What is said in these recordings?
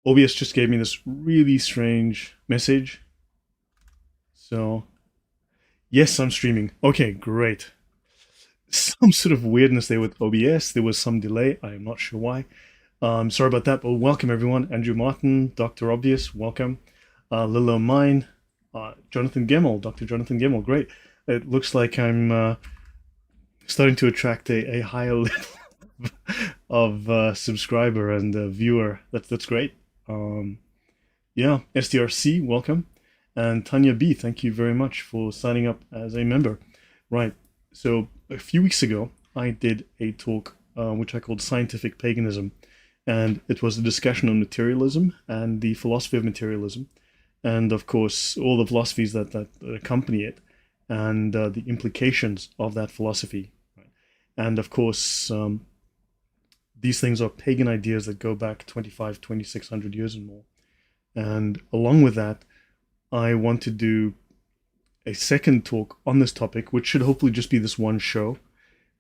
OBS just gave me this really strange message. So, yes, I'm streaming. Okay, great. Some sort of weirdness there with OBS. There was some delay. I am not sure why. Sorry about that, but welcome everyone. Andrew Martin, Dr. Obvious, welcome. Lilo Mine, Jonathan Gemmell, Dr. Jonathan Gemmell, great. It looks like I'm starting to attract a higher level of subscriber and viewer. That's great. Um, yeah, SDRC, welcome. And Tanya B, thank you very much for signing up as a member. Right, so a few weeks ago, I did a talk which I called Scientific Paganism. And it was a discussion on materialism and the philosophy of materialism. And of course, all the philosophies that accompany it and the implications of that philosophy. Right? And of course, these things are pagan ideas that go back 25, 2600 years and more. And along with that, I want to do a second talk on this topic, which should hopefully just be this one show,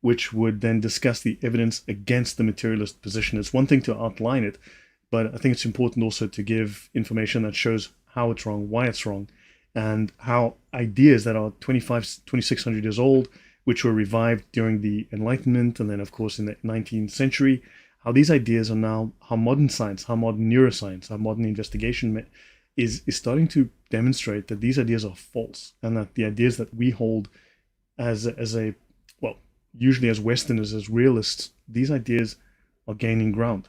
which would then discuss the evidence against the materialist position. It's one thing to outline it, but I think it's important also to give information that shows how it's wrong, why it's wrong, and how ideas that are 2600 years old, which were revived during the Enlightenment and then, of course, in the 19th century, how these ideas are now, how modern science, how modern neuroscience, how modern investigation is starting to demonstrate that these ideas are false, and that the ideas that we hold as a well, usually as Westerners, as realists, these ideas are gaining ground,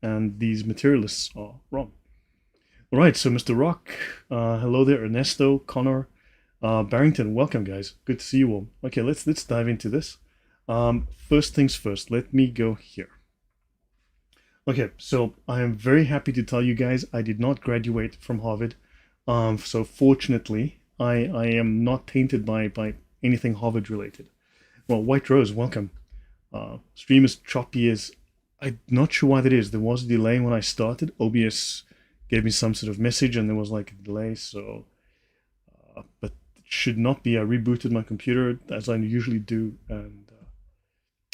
and these materialists are wrong. All right, so Mr. Rock, hello there, Ernesto, Connor, Barrington, welcome guys. Good to see you all. Okay, let's dive into this. First things first, let me go here. Okay, so I am very happy to tell you guys I did not graduate from Harvard. So fortunately, I am not tainted by anything Harvard related. Well, White Rose, welcome. Stream is choppy as I'm not sure why that is. There was a delay when I started. OBS gave me some sort of message and there was like a delay, so but it should not be. I rebooted my computer as I usually do, and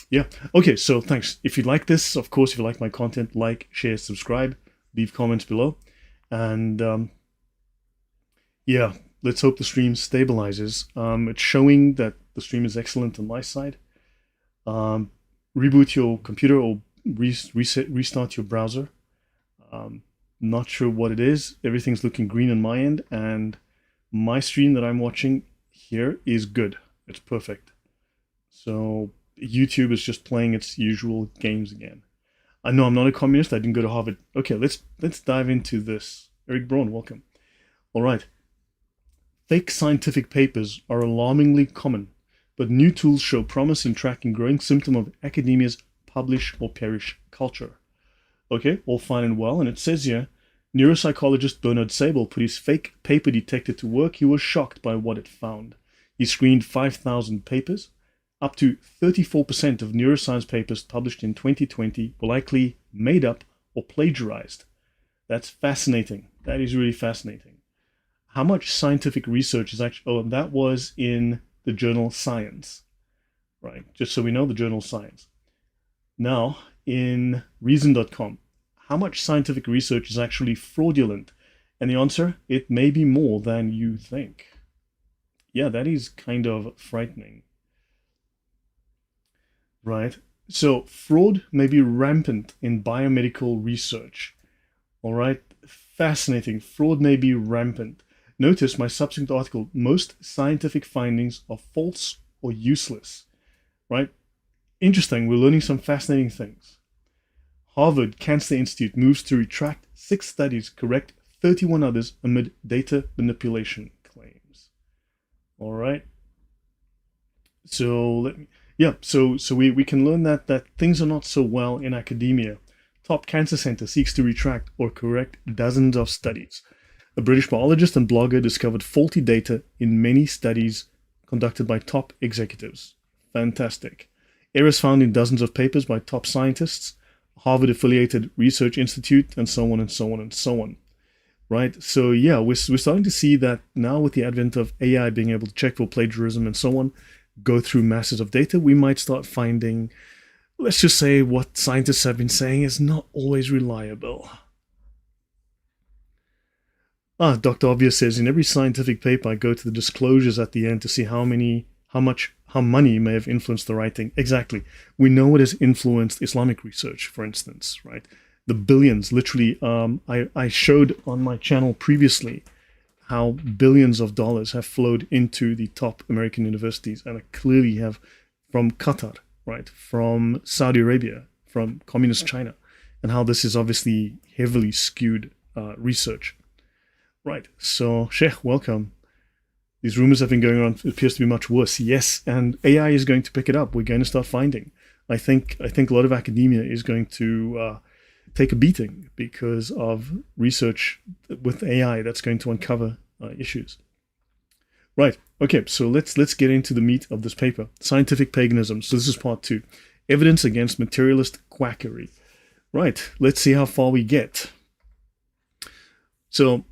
yeah. Okay, so thanks. If you like this, of course, if you like my content, like, share, subscribe, leave comments below, and yeah, let's hope the stream stabilizes. It's showing that the stream is excellent on my side. Reboot your computer or restart your browser. Not sure what it is. Everything's looking green on my end, and my stream that I'm watching here is good. It's perfect. So YouTube is just playing its usual games again. I know I'm not a communist. I didn't go to Harvard. Okay, let's dive into this. Eric Braun, welcome. All right. Fake scientific papers are alarmingly common, but new tools show promise in tracking growing symptom of academia's publish or perish culture. Okay, all fine and well, and it says here, neuropsychologist Bernard Sable put his fake paper detector to work. He was shocked by what it found. He screened 5,000 papers. Up to 34% of neuroscience papers published in 2020 were likely made up or plagiarized. That's fascinating. That is really fascinating. How much scientific research is actually... Oh, and that was in the journal Science. Right, just so we know, the journal Science. Now, in Reason.com, how much scientific research is actually fraudulent? And the answer, it may be more than you think. Yeah, that is kind of frightening. Right, so fraud may be rampant in biomedical research. All right, fascinating. Fraud may be rampant. Notice my subsequent article, most scientific findings are false or useless. Right, interesting. We're learning some fascinating things. Harvard Cancer Institute moves to retract 6 studies, correct 31 others amid data manipulation claims. All right. So we can learn that things are not so well in academia. Top cancer center seeks to retract or correct dozens of studies. A British biologist and blogger discovered faulty data in many studies conducted by top executives. Fantastic. Errors found in dozens of papers by top scientists, Harvard-affiliated research institute, and so on and so on and so on. Right? So yeah, we're starting to see that now with the advent of AI being able to check for plagiarism and so on, go through masses of data, we might start finding, let's just say, what scientists have been saying is not always reliable. Dr. Obvious says, in every scientific paper, I go to the disclosures at the end to see how money may have influenced the writing. Exactly. We know it has influenced Islamic research, for instance, right? The billions, literally, I showed on my channel previously how billions of dollars have flowed into the top American universities and clearly have from Qatar, right? From Saudi Arabia, from communist China, and how this is obviously heavily skewed research. Right. So, Sheikh, welcome. These rumors have been going on. It appears to be much worse. Yes, and AI is going to pick it up. We're going to start finding. I think a lot of academia is going to take a beating because of research with AI that's going to uncover issues. Right. Okay. So let's get into the meat of this paper. Scientific paganism. So this is part 2. Evidence against materialist quackery. Right. Let's see how far we get. So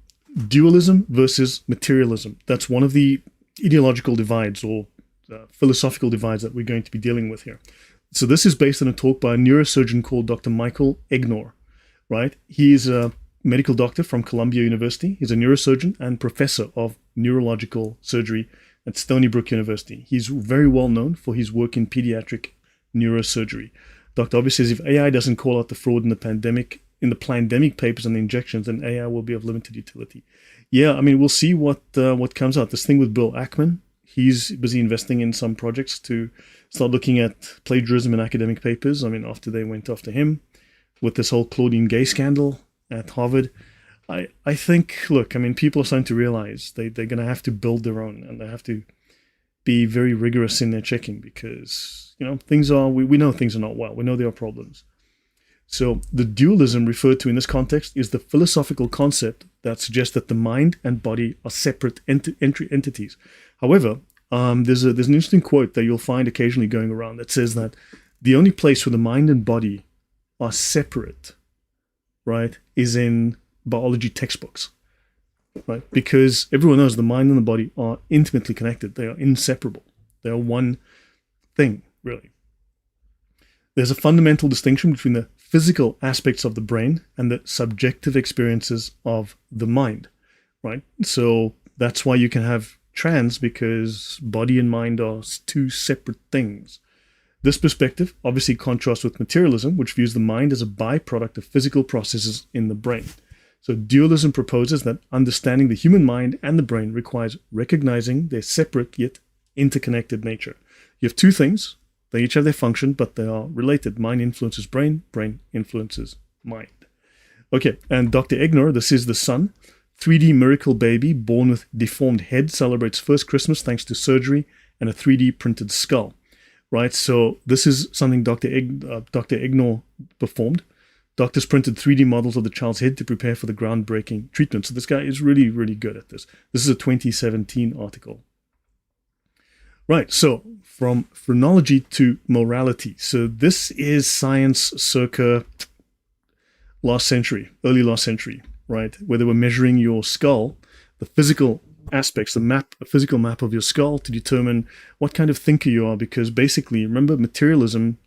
dualism versus materialism. That's one of the ideological divides or philosophical divides that we're going to be dealing with here. So this is based on a talk by a neurosurgeon called Dr. Michael Egnor, right? He is a medical doctor from Columbia University. He's a neurosurgeon and professor of neurological surgery at Stony Brook University. He's very well known for his work in pediatric neurosurgery. Dr. Obvious says if AI doesn't call out the fraud in the pandemic papers and the injections, then AI will be of limited utility. Yeah, I mean, we'll see what comes out. This thing with Bill Ackman, he's busy investing in some projects to start looking at plagiarism in academic papers. I mean, after they went after him with this whole Claudine Gay scandal at Harvard, I think, look, I mean, people are starting to realize they're going to have to build their own, and they have to be very rigorous in their checking because, you know, we know things are not well. We know there are problems. So the dualism referred to in this context is the philosophical concept that suggests that the mind and body are separate entities. However, there's an interesting quote that you'll find occasionally going around that says that the only place where the mind and body are separate, right, is in biology textbooks, right? Because everyone knows the mind and the body are intimately connected. They are inseparable. They are one thing, really. There's a fundamental distinction between the physical aspects of the brain and the subjective experiences of the mind, right? So that's why you can have trans, because body and mind are two separate things. This perspective obviously contrasts with materialism, which views the mind as a byproduct of physical processes in the brain. So dualism proposes that understanding the human mind and the brain requires recognizing their separate yet interconnected nature. You have two things. They each have their function, but they are related. Mind influences brain, brain influences mind. Okay, and Dr. Egnor, this is the son. 3D miracle baby born with deformed head celebrates first Christmas thanks to surgery and a 3D printed skull. Right, so this is something Dr. Egnor performed. Doctors printed 3D models of the child's head to prepare for the groundbreaking treatment. So this guy is really, really good at this. This is a 2017 article. Right, so from phrenology to morality. So this is science circa early last century, right? Where they were measuring your skull, the physical aspects, a physical map of your skull to determine what kind of thinker you are. Because basically, remember, materialism,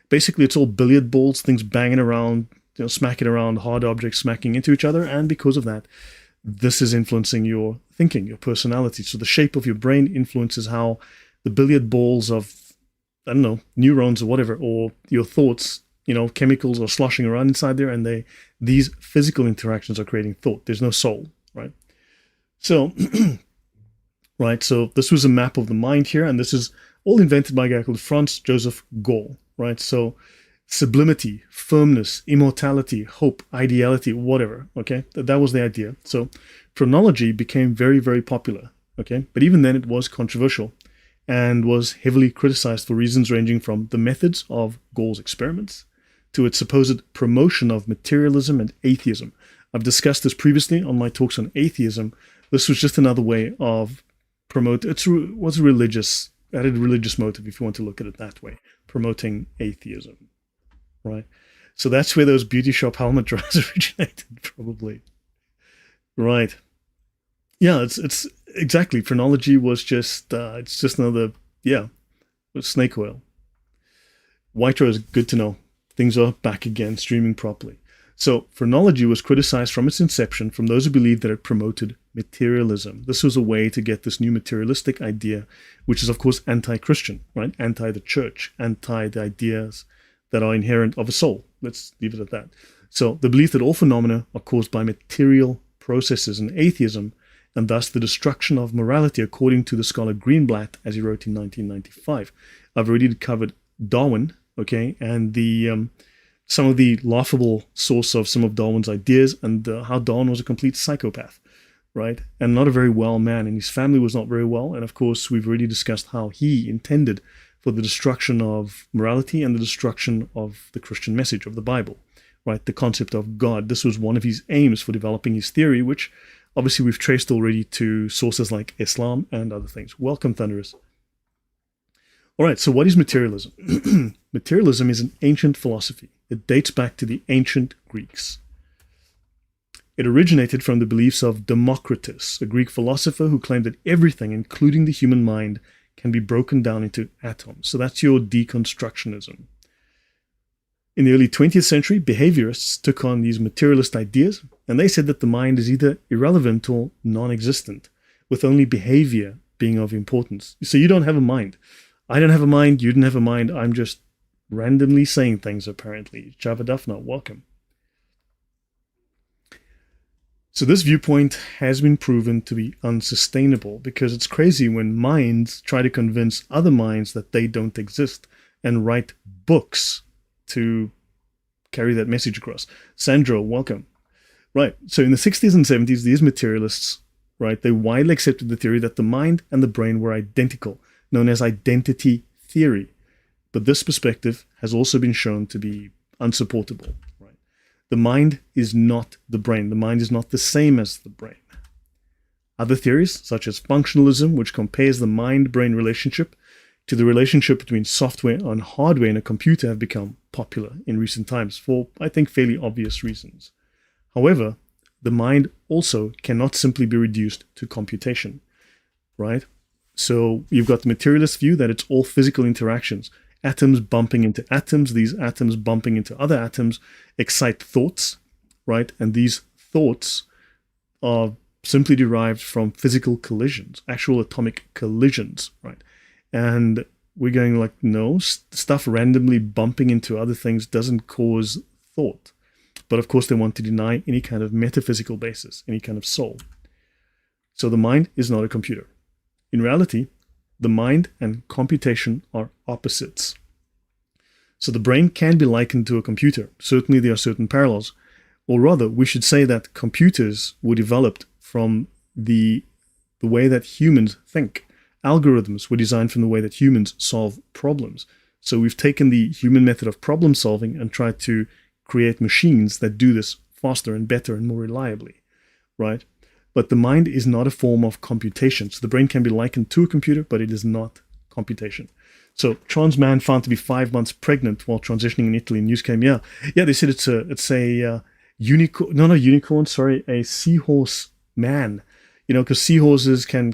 basically it's all billiard balls, things banging around, smacking around, hard objects smacking into each other. And because of that, this is influencing your thinking, your personality. So the shape of your brain influences how the billiard balls of, I don't know, neurons or whatever, or your thoughts, chemicals are sloshing around inside there, and these physical interactions are creating thought. There's no soul, right? So, right, so this was a map of the mind here, and this is all invented by a guy called Franz Joseph Gall, right? So sublimity, firmness, immortality, hope, ideality, whatever, okay? That was the idea. So phrenology became very, very popular, okay? But even then it was controversial and was heavily criticized for reasons ranging from the methods of Gall's experiments to its supposed promotion of materialism and atheism. I've discussed this previously on my talks on atheism. This was just another way of promote. It was added religious motive, if you want to look at it that way, promoting atheism, right? So that's where those beauty shop helmet drawers originated, probably, right? Yeah, it's exactly. Phrenology was just it's just another snake oil. White rose, good to know. Things are back again, streaming properly. So phrenology was criticized from its inception from those who believed that it promoted materialism. This was a way to get this new materialistic idea, which is of course anti-Christian, right? Anti the church, anti the ideas that are inherent of a soul. Let's leave it at that. So the belief that all phenomena are caused by material processes and atheism, and thus the destruction of morality, according to the scholar Greenblatt, as he wrote in 1995. I've already covered Darwin, okay, and the some of the laughable source of some of Darwin's ideas, and how Darwin was a complete psychopath, right? And not a very well man, and his family was not very well. And of course, we've already discussed how he intended for the destruction of morality and the destruction of the Christian message of the Bible, right? The concept of God. This was one of his aims for developing his theory, which obviously we've traced already to sources like Islam and other things. Welcome, Thunderous. All right, so what is materialism? Materialism is an ancient philosophy. It dates back to the ancient Greeks. It originated from the beliefs of Democritus, a Greek philosopher who claimed that everything, including the human mind, can be broken down into atoms. So that's your deconstructionism. In the early 20th century, behaviorists took on these materialist ideas, and they said that the mind is either irrelevant or non-existent, with only behavior being of importance. So you don't have a mind. I don't have a mind, you didn't have a mind, I'm just randomly saying things, apparently. Java Duffner, welcome. So this viewpoint has been proven to be unsustainable, because it's crazy when minds try to convince other minds that they don't exist and write books to carry that message across. Sandro, welcome. Right, so in the 60s and 70s, these materialists, right, they widely accepted the theory that the mind and the brain were identical, known as identity theory. But this perspective has also been shown to be unsupportable. Right? The mind is not the brain. The mind is not the same as the brain. Other theories, such as functionalism, which compares the mind-brain relationship to the relationship between software and hardware in a computer, have become popular in recent times for, I think, fairly obvious reasons. However, the mind also cannot simply be reduced to computation, right? So you've got the materialist view that it's all physical interactions. Atoms bumping into atoms, these atoms bumping into other atoms excite thoughts, right? And these thoughts are simply derived from physical collisions, actual atomic collisions, right? And we're going like, no, stuff randomly bumping into other things doesn't cause thought. But of course, they want to deny any kind of metaphysical basis, any kind of soul. So the mind is not a computer. In reality, the mind and computation are opposites. So the brain can be likened to a computer. Certainly there are certain parallels. Or rather, we should say that computers were developed from the way that humans think. Algorithms were designed from the way that humans solve problems. So we've taken the human method of problem solving and tried to create machines that do this faster and better and more reliably, right? But the mind is not a form of computation. So the brain can be likened to a computer, but it is not computation. So trans man found to be 5 months pregnant while transitioning in Italy. News came, yeah, they said it's a unicorn, not a unicorn, sorry, a seahorse man. You know, because seahorses can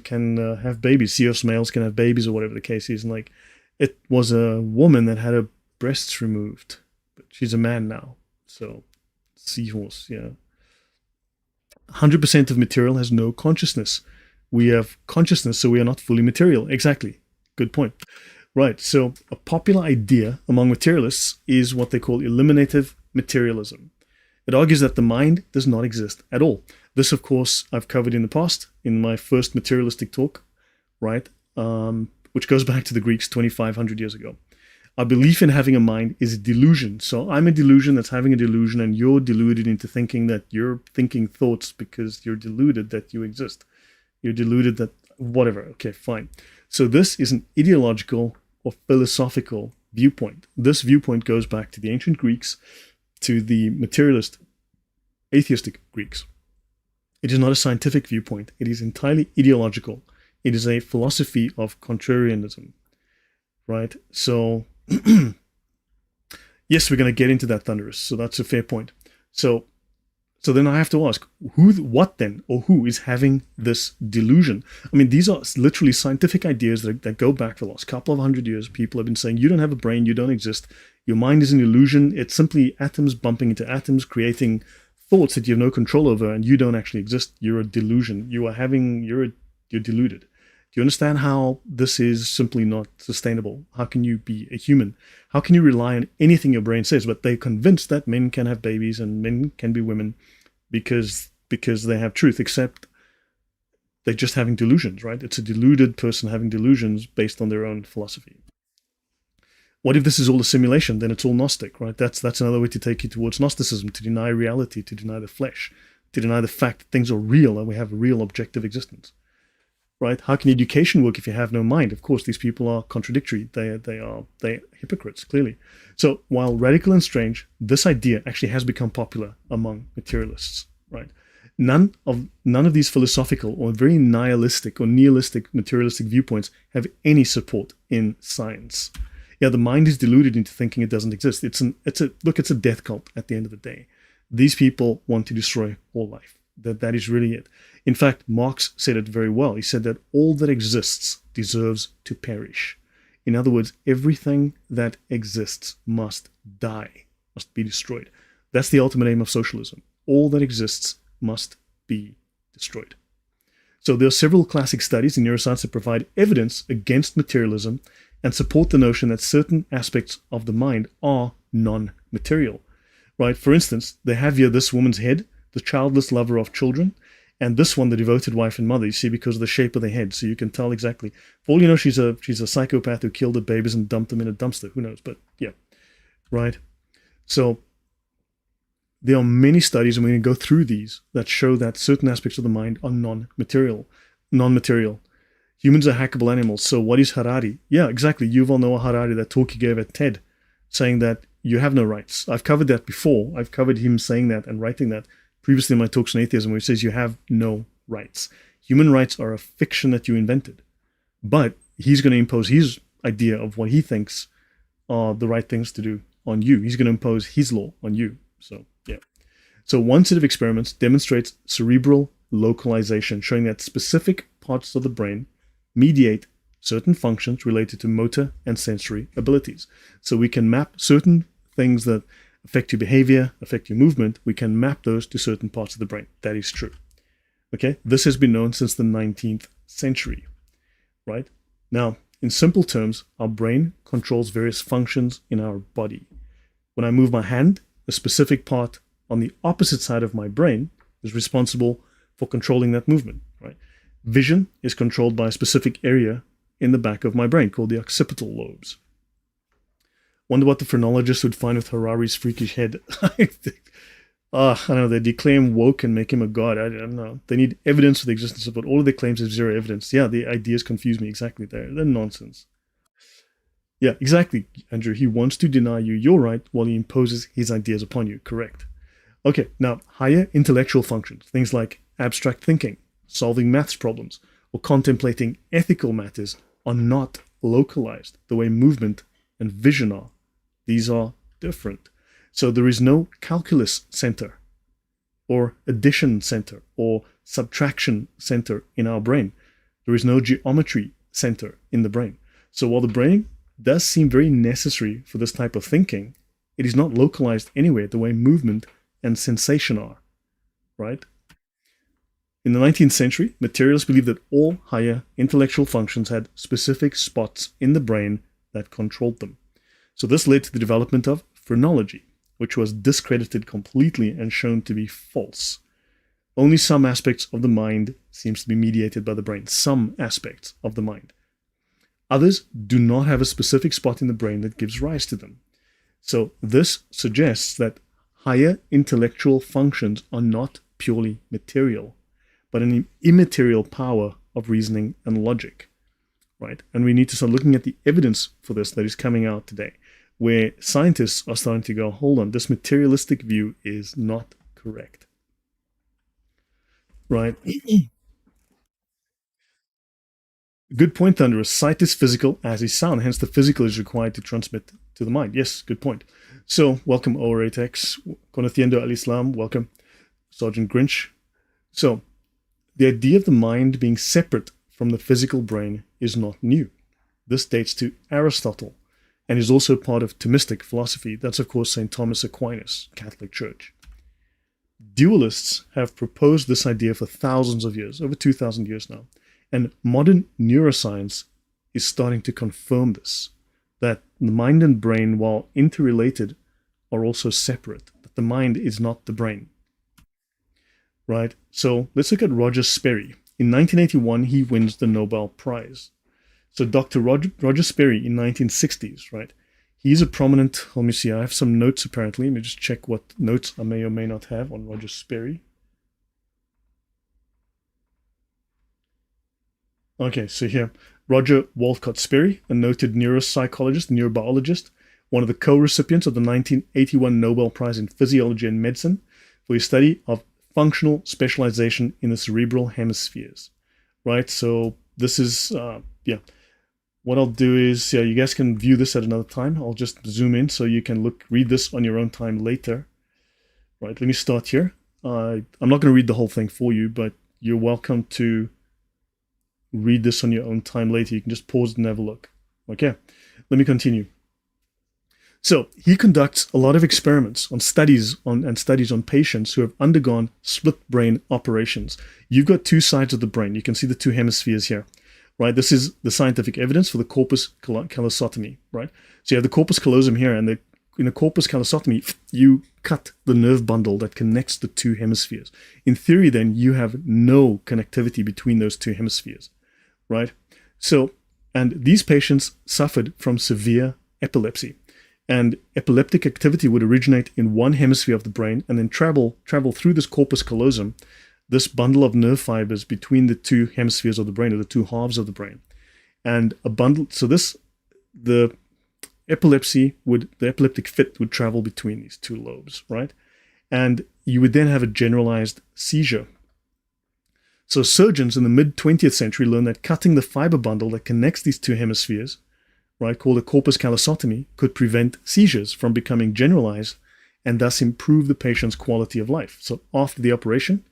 have babies. Seahorse males can have babies or whatever the case is. And like, it was a woman that had her breasts removed, but she's a man now. So seahorse, yeah. 100% of material has no consciousness. We have consciousness, so we are not fully material. Exactly. Good point. Right. So a popular idea among materialists is what they call eliminative materialism. It argues that the mind does not exist at all. This, of course, I've covered in the past in my first materialistic talk, right? Which goes back to the Greeks 2,500 years ago. Our belief in having a mind is a delusion. So I'm a delusion that's having a delusion, and you're deluded into thinking that you're thinking thoughts because you're deluded that you exist. You're deluded that whatever. Okay, fine. So this is an ideological or philosophical viewpoint. This viewpoint goes back to the ancient Greeks, to the materialist, atheistic Greeks. It is not a scientific viewpoint. It is entirely ideological. It is a philosophy of contrarianism, right? So yes, we're going to get into that, Thunderous. So that's a fair point. So then I have to ask, who is having this delusion? I mean, these are literally scientific ideas that go back for the last couple of hundred years. People have been saying, you don't have a brain, you don't exist. Your mind is an illusion. It's simply atoms bumping into atoms, creating thoughts that you have no control over, and you don't actually exist. You're a delusion. You're deluded. Do you understand how this is simply not sustainable? How can you be a human? How can you rely on anything your brain says? But they're convinced that men can have babies and men can be women because they have truth, except they're just having delusions, right? It's a deluded person having delusions based on their own philosophy. What if this is all a simulation? Then it's all Gnostic, right? That's another way to take you towards Gnosticism, to deny reality, to deny the flesh, to deny the fact that things are real and we have a real objective existence, right? How can education work if you have no mind? Of course, these people are contradictory. They're hypocrites, clearly. So while radical and strange, this idea actually has become popular among materialists, right? None of these philosophical or very nihilistic or nihilistic materialistic viewpoints have any support in science. Yeah, the mind is deluded into thinking it doesn't exist. It's a death cult at the end of the day. These people want to destroy all life. That is really it. In fact, Marx said it very well. He said that all that exists deserves to perish. In other words, everything that exists must die, must be destroyed. That's the ultimate aim of socialism. All that exists must be destroyed. So there are several classic studies in neuroscience that provide evidence against materialism and support the notion that certain aspects of the mind are non-material, right? For instance, they have here this woman's head, the childless lover of children, and this one, the devoted wife and mother, you see, because of the shape of the head. So you can tell exactly. For all you know, she's a psychopath who killed her babies and dumped them in a dumpster. Who knows? But yeah, right? So there are many studies, and we're going to go through these, that show that certain aspects of the mind are non-material. Humans are hackable animals. So what is Harari? Yeah, exactly. Yuval Noah Harari, that talk he gave at TED, saying that you have no rights. I've covered that before. I've covered him saying that and writing that previously in my talks on atheism, where he says you have no rights. Human rights are a fiction that you invented. But he's going to impose his idea of what he thinks are the right things to do on you. He's going to impose his law on you. So, yeah. So one set of experiments demonstrates cerebral localization, showing that specific parts of the brain mediate certain functions related to motor and sensory abilities. So we can map certain things that affect your behavior, affect your movement. We can map those to certain parts of the brain. That is true. Okay, this has been known since the 19th century, right? Now, in simple terms, our brain controls various functions in our body. When I move my hand, a specific part on the opposite side of my brain is responsible for controlling that movement, right? Vision is controlled by a specific area in the back of my brain called the occipital lobes. Wonder what the phrenologists would find with Harari's freakish head. I don't know, they declare him woke and make him a god. I don't know. They need evidence for the existence of it. All of their claims have zero evidence. Yeah, the ideas confuse me exactly there. They're nonsense. Yeah, exactly, Andrew. He wants to deny you your right while he imposes his ideas upon you. Correct. Okay, now, higher intellectual functions, things like abstract thinking, solving maths problems, or contemplating ethical matters are not localized the way movement and vision are. These are different. So there is no calculus center or addition center or subtraction center in our brain. There is no geometry center in the brain. So while the brain does seem very necessary for this type of thinking, it is not localized anywhere the way movement and sensation are, right? In the 19th century, materialists believed that all higher intellectual functions had specific spots in the brain that controlled them. So this led to the development of phrenology, which was discredited completely and shown to be false. Only some aspects of the mind seems to be mediated by the brain. Some aspects of the mind. Others do not have a specific spot in the brain that gives rise to them. So this suggests that higher intellectual functions are not purely material, but an immaterial power of reasoning and logic, right? And we need to start looking at the evidence for this that is coming out today, where scientists are starting to go, hold on, this materialistic view is not correct, right? Good point, Thunder. Sight is physical as is sound, hence the physical is required to transmit to the mind. Yes, good point. So, welcome, O8X. Conociendo al Islam, welcome, Sergeant Grinch. So, the idea of the mind being separate from the physical brain is not new. This dates to Aristotle, and is also part of Thomistic philosophy. That's, of course, St. Thomas Aquinas, Catholic Church. Dualists have proposed this idea for thousands of years, over 2,000 years now. And modern neuroscience is starting to confirm this, that the mind and brain, while interrelated, are also separate, that the mind is not the brain. Right? So let's look at Roger Sperry. In 1981, he wins the Nobel Prize. So Dr. Roger Sperry in 1960s, right? He's a prominent, let me see, I have some notes apparently. Let me just check what notes I may or may not have on Roger Sperry. Okay, so here, Roger Walcott Sperry, a noted neuropsychologist, neurobiologist, one of the co-recipients of the 1981 Nobel Prize in Physiology and Medicine for his study of functional specialization in the cerebral hemispheres, right? So this is, what I'll do is, you guys can view this at another time. I'll just zoom in so you can read this on your own time later. Right, let me start here. I'm not going to read the whole thing for you, but you're welcome to read this on your own time later. You can just pause it and have a look. Okay, let me continue. So he conducts a lot of experiments on studies on patients who have undergone split brain operations. You've got two sides of the brain. You can see the two hemispheres here. Right, this is the scientific evidence for the corpus callosotomy, right? So you have the corpus callosum here, and in the corpus callosotomy, you cut the nerve bundle that connects the two hemispheres. In theory, then, you have no connectivity between those two hemispheres, right? So, and these patients suffered from severe epilepsy, and epileptic activity would originate in one hemisphere of the brain and then travel through this corpus callosum, this bundle of nerve fibers between the two hemispheres of the brain, or the two halves of the brain. And a bundle, so the epileptic fit would travel between these two lobes, right? And you would then have a generalized seizure. So surgeons in the mid-20th century learned that cutting the fiber bundle that connects these two hemispheres, right, called a corpus callosotomy, could prevent seizures from becoming generalized and thus improve the patient's quality of life. So after the operation,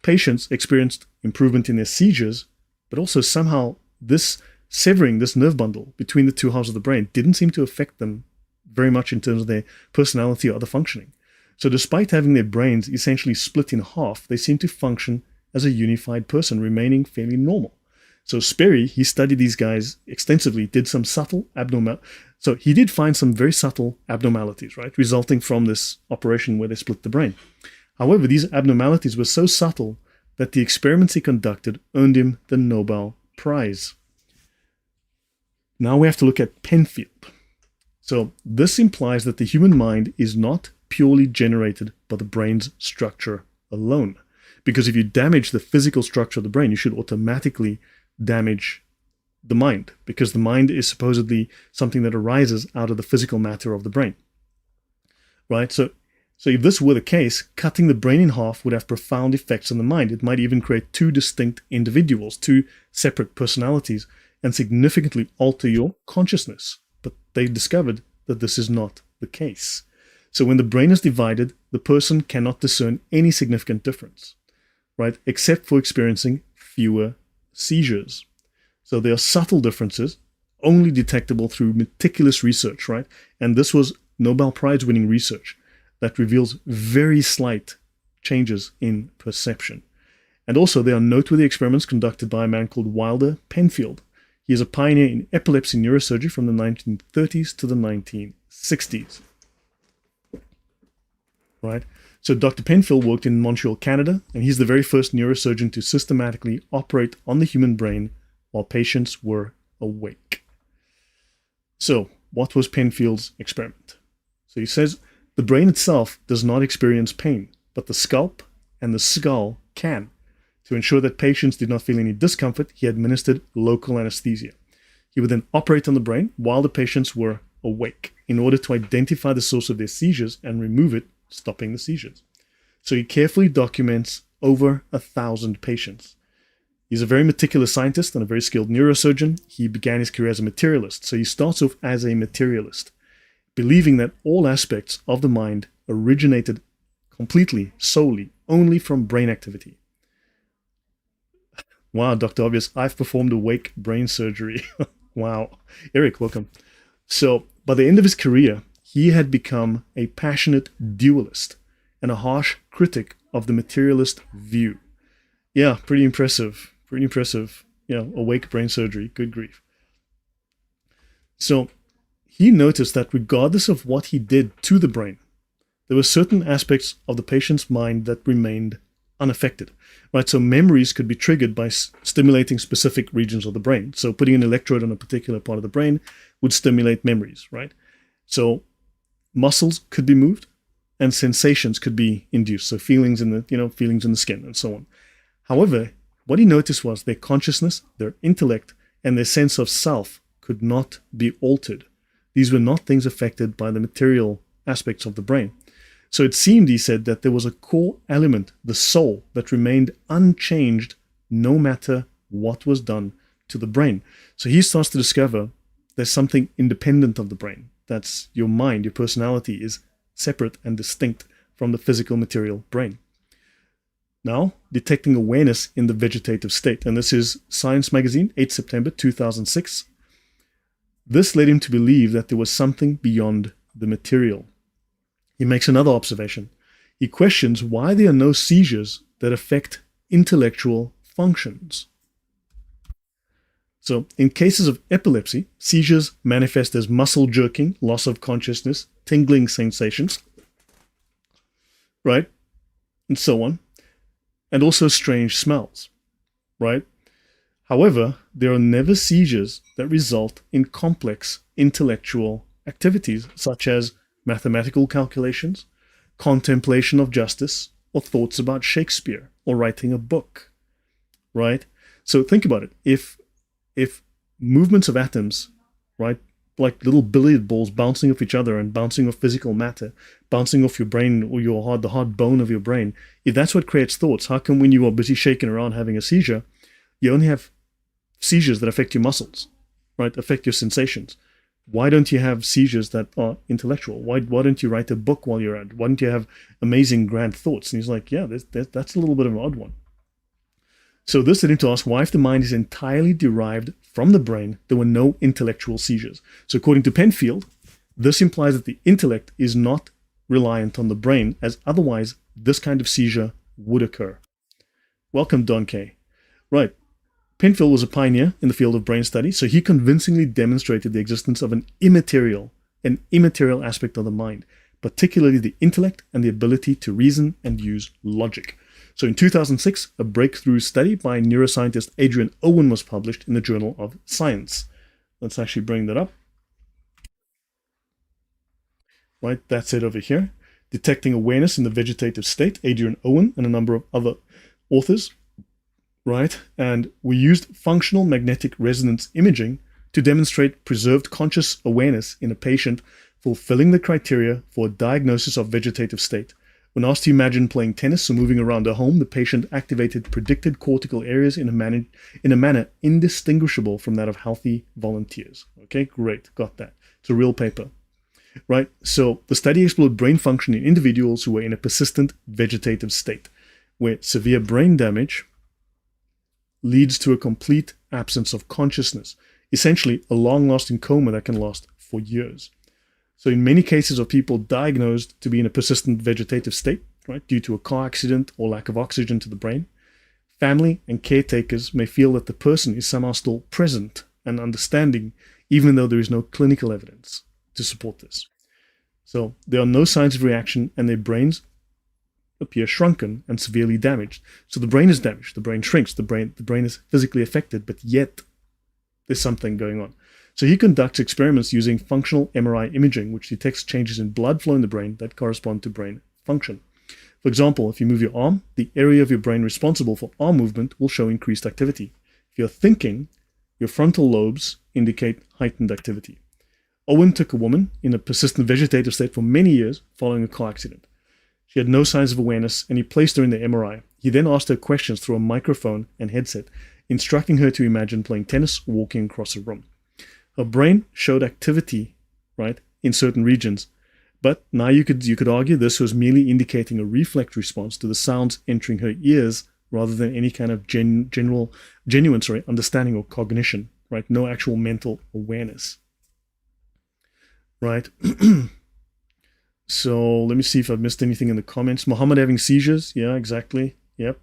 patients experienced improvement in their seizures, but also somehow this severing this nerve bundle between the two halves of the brain didn't seem to affect them very much in terms of their personality or other functioning. So despite having their brains essentially split in half, they seem to function as a unified person, remaining fairly normal. So Sperry, he studied these guys extensively, did some subtle so he did find some very subtle abnormalities, right, resulting from this operation where they split the brain. However, these abnormalities were so subtle that the experiments he conducted earned him the Nobel Prize. Now we have to look at Penfield. So this implies that the human mind is not purely generated by the brain's structure alone. Because if you damage the physical structure of the brain, you should automatically damage the mind, because the mind is supposedly something that arises out of the physical matter of the brain. Right? So if this were the case, cutting the brain in half would have profound effects on the mind. It might even create two distinct individuals, two separate personalities, and significantly alter your consciousness. But they discovered that this is not the case. So when the brain is divided, the person cannot discern any significant difference, right, except for experiencing fewer seizures. So there are subtle differences, only detectable through meticulous research, right? And this was Nobel Prize-winning research that reveals very slight changes in perception. And also, there are noteworthy experiments conducted by a man called Wilder Penfield. He is a pioneer in epilepsy neurosurgery from the 1930s to the 1960s. Right? So Dr. Penfield worked in Montreal, Canada, and he's the very first neurosurgeon to systematically operate on the human brain while patients were awake. So, what was Penfield's experiment? So he says, the brain itself does not experience pain, but the scalp and the skull can. To ensure that patients did not feel any discomfort, he administered local anesthesia. He would then operate on the brain while the patients were awake in order to identify the source of their seizures and remove it, stopping the seizures. So he carefully documents over 1,000 patients. He's a very meticulous scientist and a very skilled neurosurgeon. He began his career as a materialist. So he starts off as a materialist, believing that all aspects of the mind originated completely, solely, only from brain activity. Wow, Dr. Obvious, I've performed awake brain surgery. Wow. Eric, welcome. So By the end of his career, he had become a passionate dualist and a harsh critic of the materialist view. Yeah, pretty impressive. Pretty impressive. Awake brain surgery. Good grief. So he noticed that regardless of what he did to the brain, there were certain aspects of the patient's mind that remained unaffected. Right? So memories could be triggered by stimulating specific regions of the brain. So putting an electrode on a particular part of the brain would stimulate memories, right? So muscles could be moved and sensations could be induced. So feelings in the skin and so on. However, what he noticed was their consciousness, their intellect, and their sense of self could not be altered. These were not things affected by the material aspects of the brain. So it seemed, he said, that there was a core element, the soul, that remained unchanged no matter what was done to the brain. So he starts to discover there's something independent of the brain. That's your mind, your personality is separate and distinct from the physical material brain. Now, detecting awareness in the vegetative state. And this is Science Magazine, 8 September 2006. This led him to believe that there was something beyond the material. He makes another observation. He questions why there are no seizures that affect intellectual functions. So, in cases of epilepsy, seizures manifest as muscle jerking, loss of consciousness, tingling sensations, right? And so on. And also strange smells, right? However, there are never seizures that result in complex intellectual activities, such as mathematical calculations, contemplation of justice, or thoughts about Shakespeare, or writing a book, right? So think about it. If movements of atoms, right, like little billiard balls bouncing off each other and bouncing off physical matter, bouncing off your brain or the hard bone of your brain, if that's what creates thoughts, how come when you are busy shaking around having a seizure, you only have seizures that affect your muscles, right, affect your sensations? Why don't you have seizures that are intellectual? Why don't you write a book while you're at it? Why don't you have amazing grand thoughts? And he's like, yeah, that's a little bit of an odd one. So this led him to ask why, if the mind is entirely derived from the brain, there were no intellectual seizures. So according to Penfield, this implies that the intellect is not reliant on the brain, as otherwise this kind of seizure would occur. Welcome, Don K. Right. Penfield was a pioneer in the field of brain study, so he convincingly demonstrated the existence of an immaterial aspect of the mind, particularly the intellect and the ability to reason and use logic. So in 2006, a breakthrough study by neuroscientist Adrian Owen was published in the Journal of Science. Let's actually bring that up. Right, that's it over here. Detecting awareness in the vegetative state, Adrian Owen and a number of other authors. Right, and we used functional magnetic resonance imaging to demonstrate preserved conscious awareness in a patient fulfilling the criteria for a diagnosis of vegetative state. When asked to imagine playing tennis or moving around a home, the patient activated predicted cortical areas in a manner indistinguishable from that of healthy volunteers. Okay, great, got that. It's a real paper. Right, so the study explored brain function in individuals who were in a persistent vegetative state, where severe brain damage leads to a complete absence of consciousness, essentially a long-lasting coma that can last for years. So in many cases of people diagnosed to be in a persistent vegetative state, right, due to a car accident or lack of oxygen to the brain, family and caretakers may feel that the person is somehow still present and understanding, even though there is no clinical evidence to support this. So there are no signs of reaction, and their brains appear shrunken and severely damaged. So the brain is damaged, the brain shrinks, the brain is physically affected, but yet there's something going on. So he conducts experiments using functional MRI imaging, which detects changes in blood flow in the brain that correspond to brain function. For example, if you move your arm, the area of your brain responsible for arm movement will show increased activity. If you're thinking, your frontal lobes indicate heightened activity. Owen took a woman in a persistent vegetative state for many years following a car accident. She had no signs of awareness, and he placed her in the MRI. He then asked her questions through a microphone and headset, instructing her to imagine playing tennis or walking across a room. Her brain showed activity, right, in certain regions, but now you could argue this was merely indicating a reflex response to the sounds entering her ears rather than any kind of genuine understanding or cognition, right? No actual mental awareness. right? So let me see if I've missed anything in the comments. Muhammad having seizures. Yeah, exactly. Yep.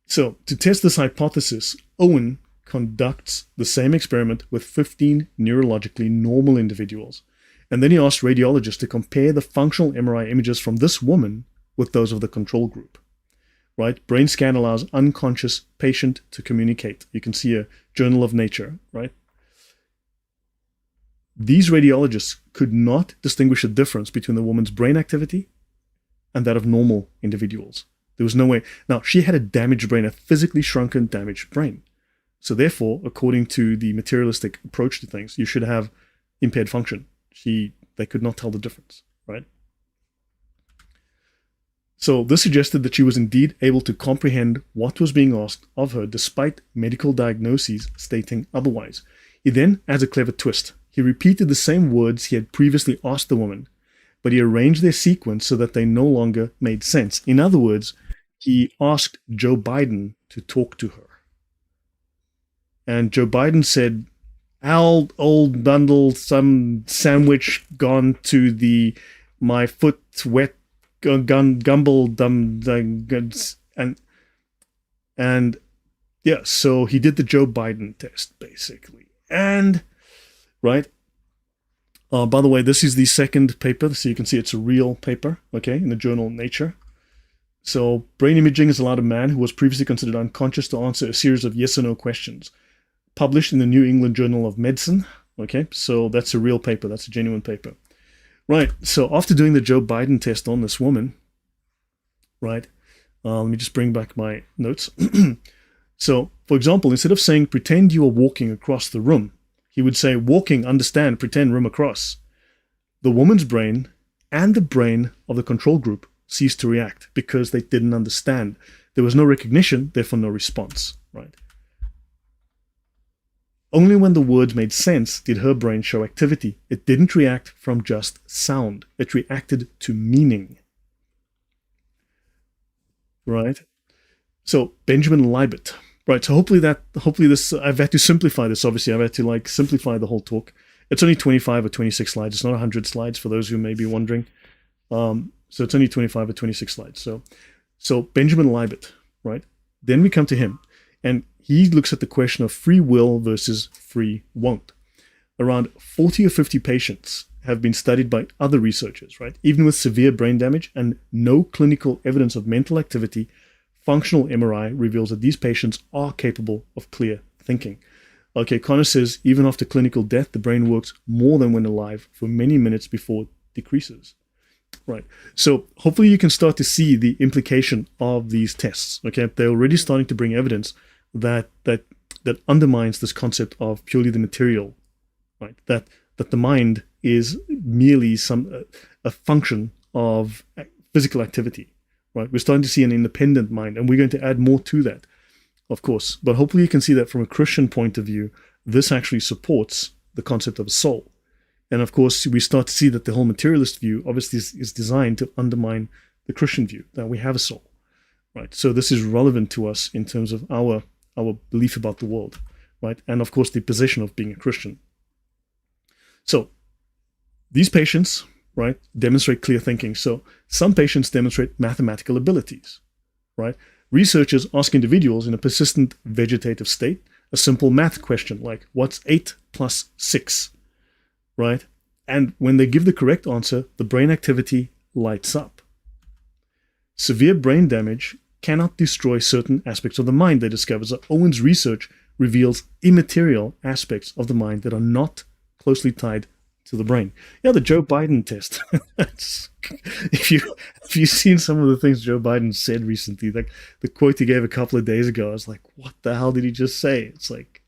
So to test this hypothesis, Owen conducts the same experiment with 15 neurologically normal individuals. And then he asked radiologists to compare the functional MRI images from this woman with those of the control group. Right? Brain scan allows unconscious patient to communicate. You can see a Journal of Nature, right? These radiologists could not distinguish a difference between the woman's brain activity and that of normal individuals. There was no way. Now, she had a damaged brain, a physically shrunken, damaged brain. So therefore, according to the materialistic approach to things, you should have impaired function. They could not tell the difference, right? So this suggested that she was indeed able to comprehend what was being asked of her, despite medical diagnoses stating otherwise. He then adds a clever twist. He repeated the same words he had previously asked the woman, but he arranged their sequence so that they no longer made sense. In other words, he asked Joe Biden to talk to her. And Joe Biden said, "Al, old bundle, some sandwich gone to the my foot wet gumble dum and yeah, so he did the Joe Biden test basically. And right. By the way, this is the second paper, so you can see it's a real paper, okay, in the journal Nature. So brain imaging has allowed a man who was previously considered unconscious to answer a series of yes or no questions. Published in the New England Journal of Medicine. Okay, so that's a real paper. That's a genuine paper. Right, so after doing the Joe Biden test on this woman, right, let me just bring back my notes. So, for example, instead of saying, pretend you are walking across the room, he would say, walking, understand, pretend, room across. The woman's brain and the brain of the control group ceased to react because they didn't understand. There was no recognition, therefore no response, right? Only when the words made sense did her brain show activity. It didn't react from just sound. It reacted to meaning. Right? So Benjamin Libet. Right, so hopefully this, I've had to simplify this, obviously. I've had to simplify the whole talk. It's only 25 or 26 slides. It's not 100 slides for those who may be wondering. So it's only 25 or 26 slides. So Benjamin Libet, right? Then we come to him. And he looks at the question of free will versus free won't. Around 40 or 50 patients have been studied by other researchers, right? Even with severe brain damage and no clinical evidence of mental activity, functional MRI reveals that these patients are capable of clear thinking. Okay, Connor says, even after clinical death, the brain works more than when alive for many minutes before it decreases. Right. So hopefully you can start to see the implication of these tests. Okay, they're already starting to bring evidence that undermines this concept of purely the material, right? That the mind is merely a function of physical activity, right? We're starting to see an independent mind, and we're going to add more to that, of course. But hopefully you can see that from a Christian point of view, this actually supports the concept of a soul. And of course, we start to see that the whole materialist view obviously is designed to undermine the Christian view, that we have a soul, right? So this is relevant to us in terms of our belief about the world, right? And of course, the position of being a Christian. So these patients, right, demonstrate clear thinking. So some patients demonstrate mathematical abilities, right? Researchers ask individuals in a persistent vegetative state a simple math question like, what's 8 plus 6, right? And when they give the correct answer, the brain activity lights up. Severe brain damage cannot destroy certain aspects of the mind, they discover. So Owen's research reveals immaterial aspects of the mind that are not closely tied to the brain. Yeah, the Joe Biden test. if you've seen some of the things Joe Biden said recently, like the quote he gave a couple of days ago, I was like, what the hell did he just say? It's like,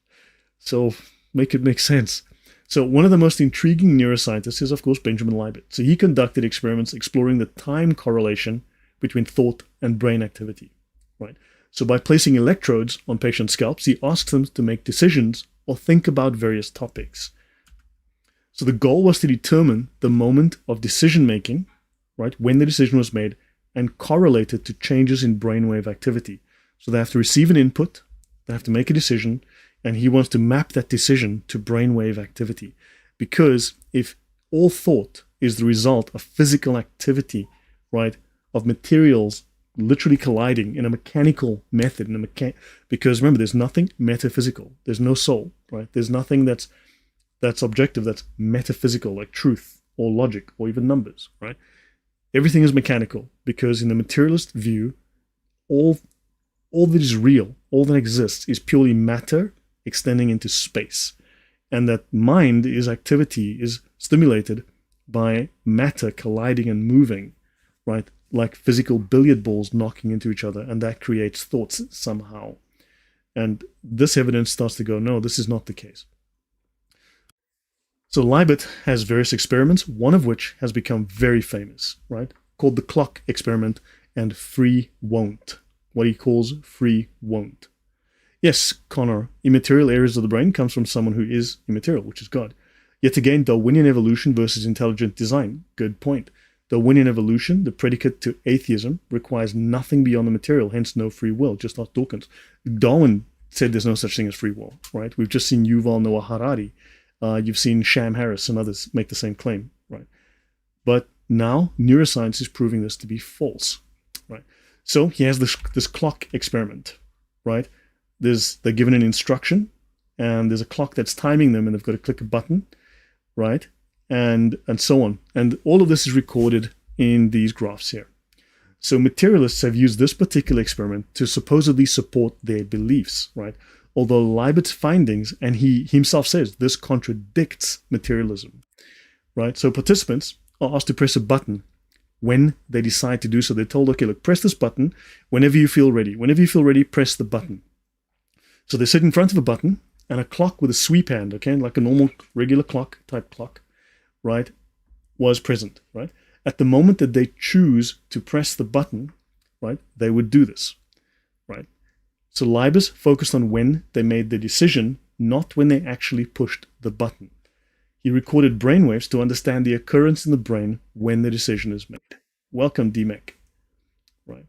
so make it make sense. So one of the most intriguing neuroscientists is, of course, Benjamin Libet. So he conducted experiments exploring the time correlation between thought and brain activity, right? So by placing electrodes on patients' scalps, he asks them to make decisions or think about various topics. So the goal was to determine the moment of decision-making, right, when the decision was made, and correlate it to changes in brainwave activity. So they have to receive an input, they have to make a decision, and he wants to map that decision to brainwave activity. Because if all thought is the result of physical activity, right? Of materials literally colliding in a mechanical method, because remember, there's nothing metaphysical. There's no soul, right? There's nothing that's objective, that's metaphysical, like truth or logic or even numbers, right? Everything is mechanical because in the materialist view, all that is real, all that exists is purely matter extending into space. And that mind is activity, is stimulated by matter colliding and moving, right? Like physical billiard balls knocking into each other, and that creates thoughts somehow. And this evidence starts to go, no, this is not the case. So Leibniz has various experiments, one of which has become very famous, right? Called the clock experiment and free won't. What he calls free won't. Yes, Connor, immaterial areas of the brain comes from someone who is immaterial, which is God. Yet again, Darwinian evolution versus intelligent design. Good point. Darwinian evolution, the predicate to atheism, requires nothing beyond the material, hence no free will, just like Dawkins. Darwin said there's no such thing as free will, right? We've just seen Yuval Noah Harari. You've seen Sam Harris and others make the same claim, right? But now neuroscience is proving this to be false, right? So he has this clock experiment, right? They're given an instruction, and there's a clock that's timing them, and they've got to click a button, right? And so on. And all of this is recorded in these graphs here. So materialists have used this particular experiment to supposedly support their beliefs, right? Although Leibniz's findings, and he himself says, this contradicts materialism, right? So participants are asked to press a button when they decide to do so. They're told, okay, look, press this button whenever you feel ready. Whenever you feel ready, press the button. So they sit in front of a button, and a clock with a sweep hand, okay, like a normal regular clock, type clock, right, was present, right? At the moment that they choose to press the button, right, they would do this, right? So Leibniz focused on when they made the decision, not when they actually pushed the button. He recorded brainwaves to understand the occurrence in the brain when the decision is made. Welcome, DMEC. Right.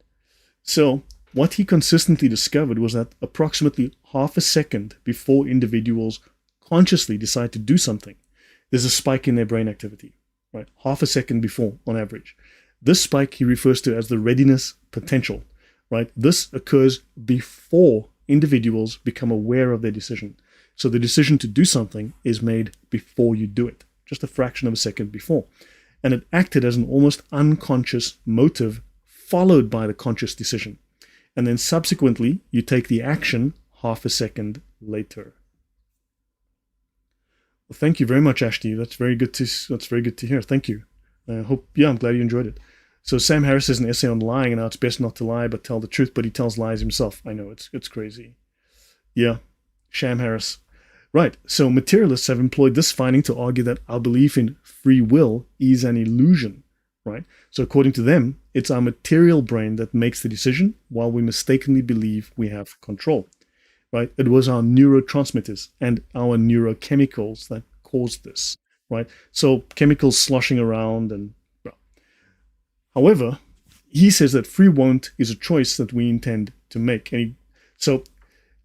So what he consistently discovered was that approximately half a second before individuals consciously decide to do something, there's a spike in their brain activity, right? Half a second before, on average. This spike he refers to as the readiness potential, right? This occurs before individuals become aware of their decision. So the decision to do something is made before you do it, just a fraction of a second before. And it acted as an almost unconscious motive followed by the conscious decision. And then subsequently, you take the action half a second later. Well, thank you very much, Ashti. That's very good to hear. Thank you. I'm glad you enjoyed it. So Sam Harris has an essay on lying and how it's best not to lie but tell the truth, but he tells lies himself. I know, it's crazy. Yeah, Sam Harris. Right, so materialists have employed this finding to argue that our belief in free will is an illusion, right? So according to them, it's our material brain that makes the decision while we mistakenly believe we have control, right? It was our neurotransmitters and our neurochemicals that caused this, right? So chemicals sloshing around and... However, he says that free won't is a choice that we intend to make. So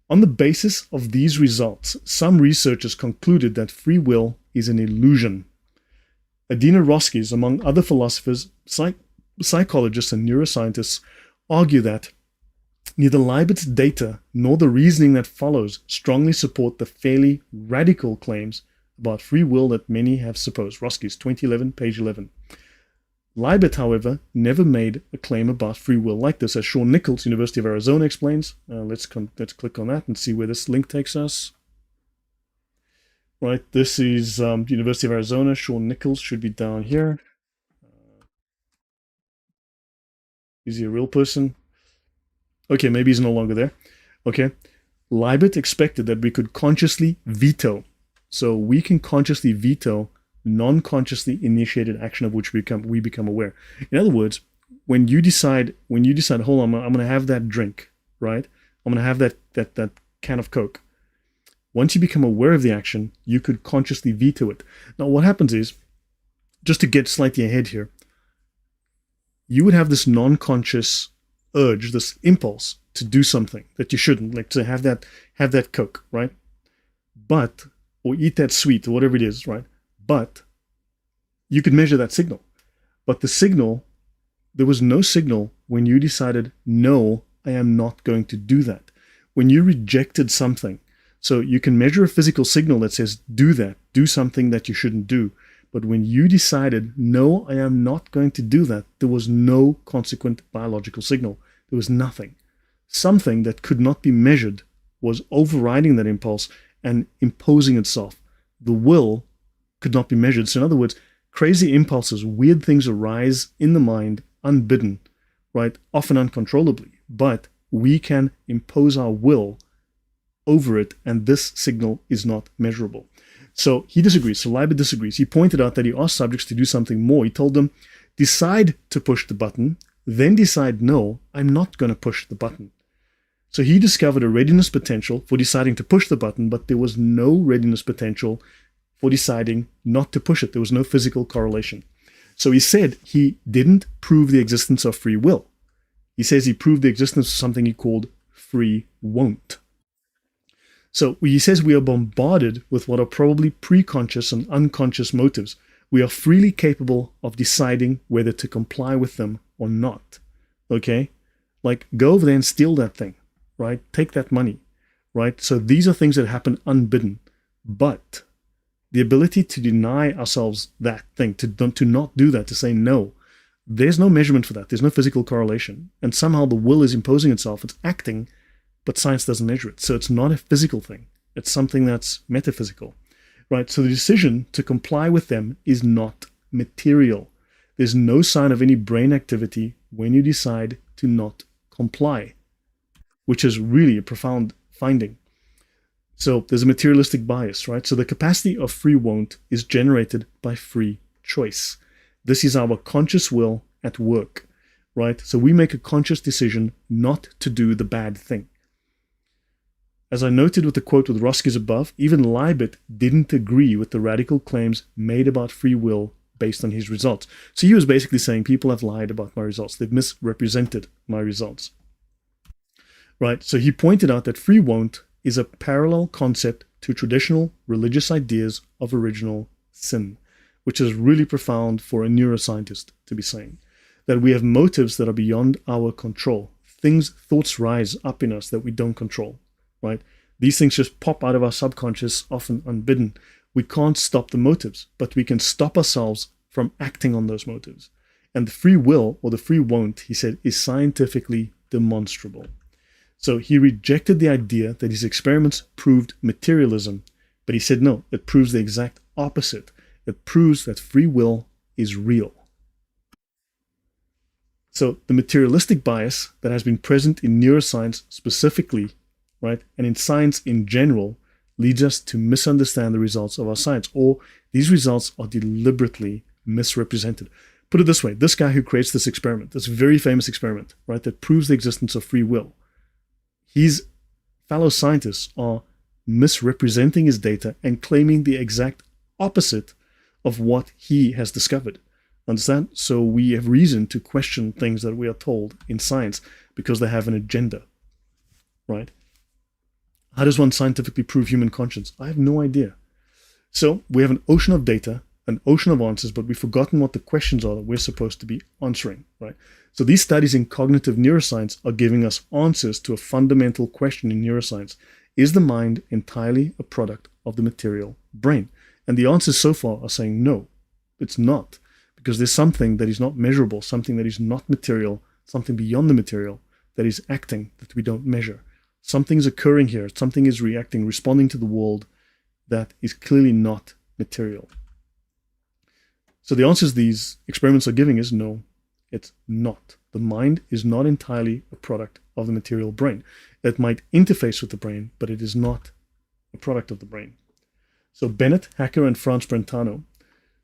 on the basis of these results, some researchers concluded that free will is an illusion. Adina Roskis, among other philosophers, psychologists, and neuroscientists, argue that neither Leibniz's data nor the reasoning that follows strongly support the fairly radical claims about free will that many have supposed. Roskis, 2011, page 11. Leibniz, however, never made a claim about free will like this, as Sean Nichols, University of Arizona, explains. Let's click on that and see where this link takes us. Right, this is University of Arizona. Sean Nichols should be down here. Is he a real person? Okay, maybe he's no longer there. Okay, Leibniz expected that we could consciously veto. So we can consciously veto non-consciously initiated action of which we become aware. In other words, when you decide, hold on, I'm going to have that drink, right? I'm going to have that can of Coke. Once you become aware of the action, you could consciously veto it. Now, what happens is, just to get slightly ahead here, you would have this non-conscious urge, this impulse to do something that you shouldn't, like to have that Coke, right? Or eat that sweet, or whatever it is, right? But you could measure that signal. But the signal, there was no signal when you decided, no, I am not going to do that. When you rejected something. So you can measure a physical signal that says, do that, do something that you shouldn't do. But when you decided, no, I am not going to do that, there was no consequent biological signal. There was nothing. Something that could not be measured was overriding that impulse and imposing itself. The will could not be measured. So in other words, crazy impulses, weird things arise in the mind unbidden, right? Often uncontrollably. But we can impose our will over it, and this signal is not measurable. So he disagrees. So Leiber disagrees. He pointed out that he asked subjects to do something more. He told them, decide to push the button, then decide, no, I'm not going to push the button. So he discovered a readiness potential for deciding to push the button, but there was no readiness potential for deciding not to push it. There was no physical correlation. So he said he didn't prove the existence of free will. He says he proved the existence of something he called free won't. So he says we are bombarded with what are probably preconscious and unconscious motives. We are freely capable of deciding whether to comply with them or not. Okay? Like, go over there and steal that thing, right? Take that money, right? So these are things that happen unbidden. But the ability to deny ourselves that thing, to not do that, to say no, there's no measurement for that. There's no physical correlation. And somehow the will is imposing itself. It's acting, but science doesn't measure it. So it's not a physical thing. It's something that's metaphysical, right? So the decision to comply with them is not material. There's no sign of any brain activity when you decide to not comply, which is really a profound finding. So there's a materialistic bias, right? So the capacity of free won't is generated by free choice. This is our conscious will at work, right? So we make a conscious decision not to do the bad thing. As I noted with the quote with Roskies above, even Leibert didn't agree with the radical claims made about free will based on his results. So he was basically saying people have lied about my results. They've misrepresented my results. Right? So he pointed out that free won't is a parallel concept to traditional religious ideas of original sin, which is really profound for a neuroscientist to be saying. That we have motives that are beyond our control. Thoughts rise up in us that we don't control. Right? These things just pop out of our subconscious, often unbidden. We can't stop the motives, but we can stop ourselves from acting on those motives. And the free will, or the free won't, he said, is scientifically demonstrable. So he rejected the idea that his experiments proved materialism, but he said, no, it proves the exact opposite. It proves that free will is real. So the materialistic bias that has been present in neuroscience specifically, right, and in science in general, leads us to misunderstand the results of our science, or these results are deliberately misrepresented. Put it this way, this guy who creates this experiment, this very famous experiment, right, that proves the existence of free will, his fellow scientists are misrepresenting his data and claiming the exact opposite of what he has discovered. Understand? So we have reason to question things that we are told in science because they have an agenda, right? How does one scientifically prove human conscience? I have no idea. So we have an ocean of data, an ocean of answers, but we've forgotten what the questions are that we're supposed to be answering, right? So these studies in cognitive neuroscience are giving us answers to a fundamental question in neuroscience. Is the mind entirely a product of the material brain? And the answers so far are saying no, it's not, because there's something that is not measurable, something that is not material, something beyond the material that is acting that we don't measure. Something's occurring here. Something is reacting, responding to the world that is clearly not material. So the answers these experiments are giving is no, it's not. The mind is not entirely a product of the material brain. It might interface with the brain, but it is not a product of the brain. So Bennett, Hacker, and Franz Brentano.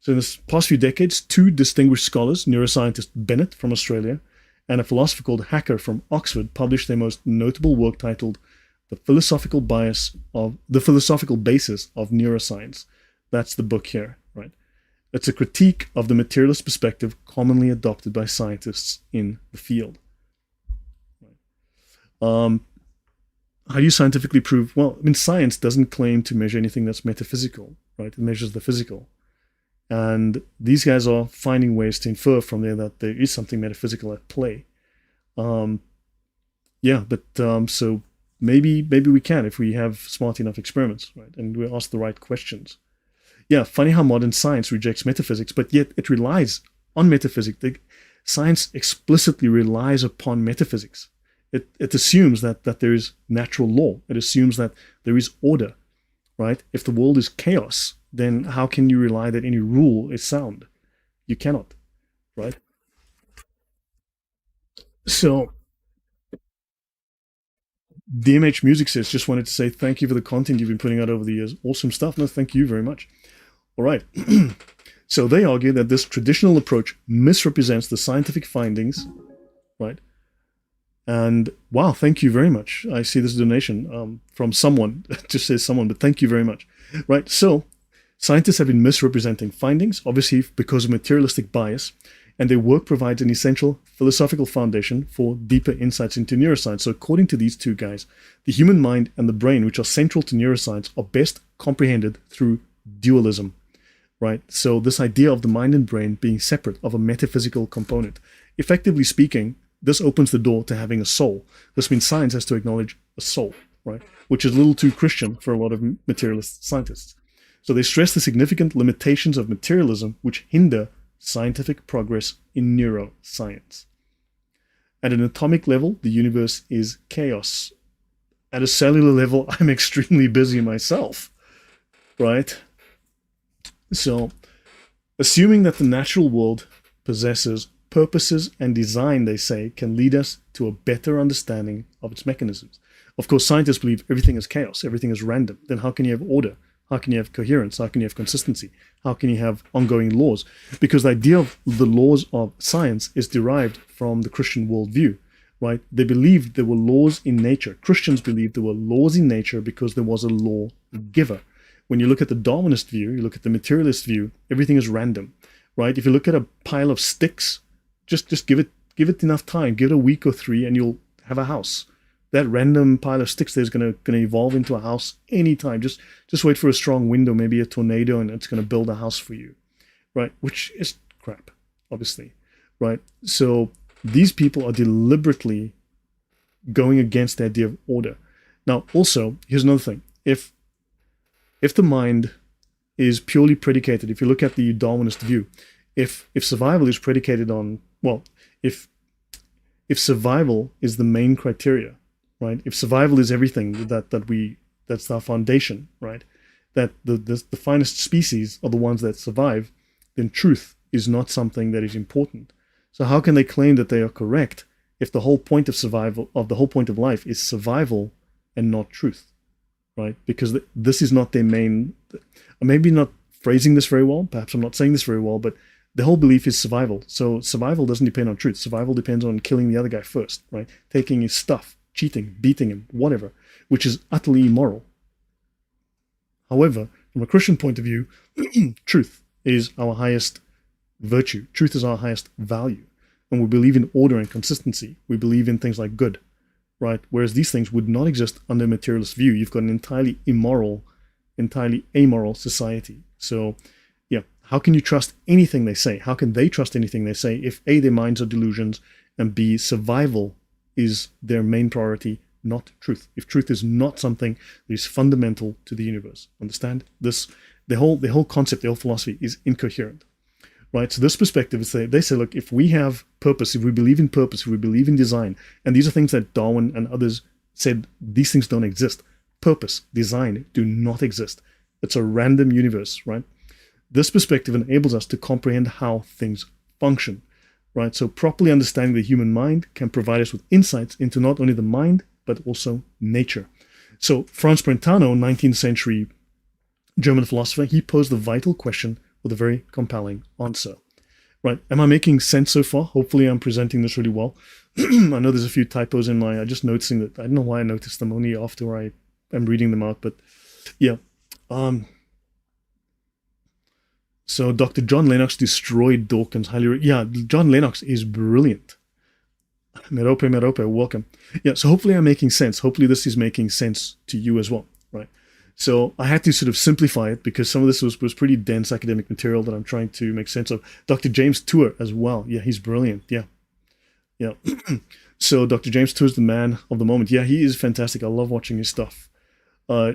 So in the past few decades, two distinguished scholars, neuroscientist Bennett from Australia and a philosopher called Hacker from Oxford, published their most notable work titled The Philosophical Basis of Neuroscience. That's the book here, right? It's a critique of the materialist perspective commonly adopted by scientists in the field. How do you scientifically prove? Well, I mean, science doesn't claim to measure anything that's metaphysical, right? It measures the physical. And these guys are finding ways to infer from there that there is something metaphysical at play. Um, yeah, but so maybe we can if we have smart enough experiments, right? And we ask the right questions. Yeah, funny how modern science rejects metaphysics, but yet it relies on metaphysics. Science explicitly relies upon metaphysics. It assumes that there is natural law. It assumes that there is order, right? If the world is chaos, then how can you rely that any rule is sound? You cannot, right? So DMH Music says, just wanted to say thank you for the content you've been putting out over the years. Awesome stuff. No, thank you very much. All right. So they argue that this traditional approach misrepresents the scientific findings, right? And wow, thank you very much. I see this donation from someone, just says someone, but thank you very much. Right. So scientists have been misrepresenting findings, obviously because of materialistic bias, and their work provides an essential philosophical foundation for deeper insights into neuroscience. So according to these two guys, the human mind and the brain, which are central to neuroscience, are best comprehended through dualism, right? So this idea of the mind and brain being separate of a metaphysical component. Effectively speaking, this opens the door to having a soul. This means science has to acknowledge a soul, right? Which is a little too Christian for a lot of materialist scientists. So they stress the significant limitations of materialism, which hinder scientific progress in neuroscience. At an atomic level, the universe is chaos. At a cellular level, I'm extremely busy myself, right? So, assuming that the natural world possesses purposes and design, they say, can lead us to a better understanding of its mechanisms. Of course, scientists believe everything is chaos, everything is random. Then how can you have order? How can you have coherence? How can you have consistency? How can you have ongoing laws? Because the idea of the laws of science is derived from the Christian worldview, right? They believed there were laws in nature. Christians believed there were laws in nature because there was a law giver. When you look at the Darwinist view, you look at the materialist view, everything is random, right? If you look at a pile of sticks, just give it enough time, give it a week or three, and you'll have a house. That random pile of sticks there is gonna evolve into a house anytime. Just wait for a strong window, maybe a tornado, and it's gonna build a house for you, right? Which is crap, obviously, right? So these people are deliberately going against the idea of order. Now, also, here's another thing: if the mind is purely predicated, if you look at the Darwinist view, if survival is predicated on, well, if survival is the main criteria, right? If survival is everything that's our foundation, right? That the finest species are the ones that survive, then truth is not something that is important. So how can they claim that they are correct if the whole point of survival, of the whole point of life, is survival and not truth, right? Because this is not their main. Maybe not phrasing this very well. Perhaps I'm not saying this very well, but the whole belief is survival. So survival doesn't depend on truth. Survival depends on killing the other guy first, right? Taking his stuff, cheating, beating him, whatever, which is utterly immoral. However, from a Christian point of view, truth is our highest virtue. Truth is our highest value. And we believe in order and consistency. We believe in things like good, right? Whereas these things would not exist under a materialist view. You've got an entirely immoral, entirely amoral society. So, yeah, how can you trust anything they say? How can they trust anything they say if A, their minds are delusions, and B, survival is their main priority, not truth? If truth is not something that is fundamental to the universe. Understand? The whole concept, the whole philosophy is incoherent. Right? So this perspective is they say, look, if we have purpose, if we believe in purpose, if we believe in design, and these are things that Darwin and others said, these things don't exist. Purpose, design do not exist. It's a random universe, right? This perspective enables us to comprehend how things function, right? So properly understanding the human mind can provide us with insights into not only the mind, but also nature. So Franz Brentano, 19th century German philosopher, he posed the vital question with a very compelling answer. Right, am I making sense so far? Hopefully I'm presenting this really well. I know there's a few typos in I'm just noticing that. I don't know why I noticed them, only after I am reading them out, but yeah. So Dr. John Lennox destroyed Dawkins. Yeah, John Lennox is brilliant. Merope, welcome. Yeah, so hopefully I'm making sense. Hopefully this is making sense to you as well, right? So I had to sort of simplify it because some of this was pretty dense academic material that I'm trying to make sense of. Dr. James Tour as well. Yeah, he's brilliant. Yeah. Yeah. So Dr. James Tour is the man of the moment. Yeah, he is fantastic. I love watching his stuff. Uh,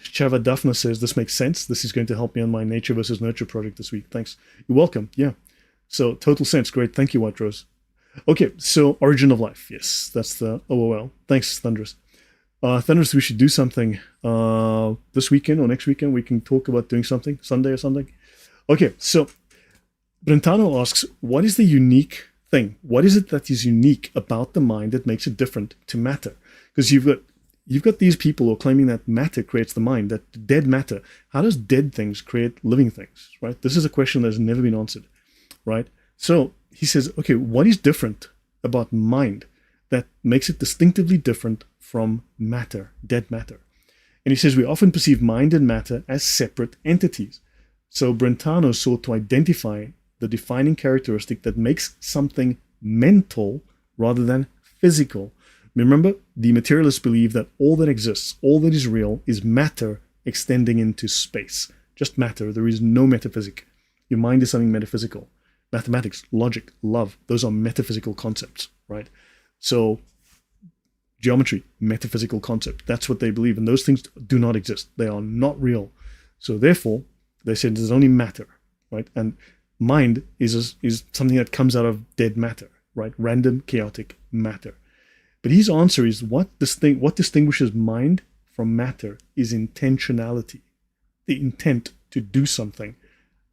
Shava Daphna says, this makes sense. This is going to help me on my nature versus nurture project this week. Thanks. You're welcome. Yeah. So total sense. Great. Thank you, White Rose. Okay. So origin of life. Yes. That's the OOL. Thanks, Thunderous. Thunderous, we should do something this weekend or next weekend. We can talk about doing something, Sunday or something. Okay. So Brentano asks, what is the unique thing? What is it that is unique about the mind that makes it different to matter? Because you've got these people who are claiming that matter creates the mind, that dead matter. How does dead things create living things, right? This is a question that has never been answered, right? So he says, okay, what is different about mind that makes it distinctively different from matter, dead matter? And he says, we often perceive mind and matter as separate entities. So Brentano sought to identify the defining characteristic that makes something mental rather than physical. Remember, the materialists believe that all that exists, all that is real, is matter extending into space. Just matter. There is no metaphysic. Your mind is something metaphysical. Mathematics, logic, love, those are metaphysical concepts, right? So geometry, metaphysical concept. That's what they believe. And those things do not exist. They are not real. So therefore, they said there's only matter, right? And mind is something that comes out of dead matter, right? Random, chaotic matter. But his answer is what distinguishes mind from matter is intentionality, the intent to do something,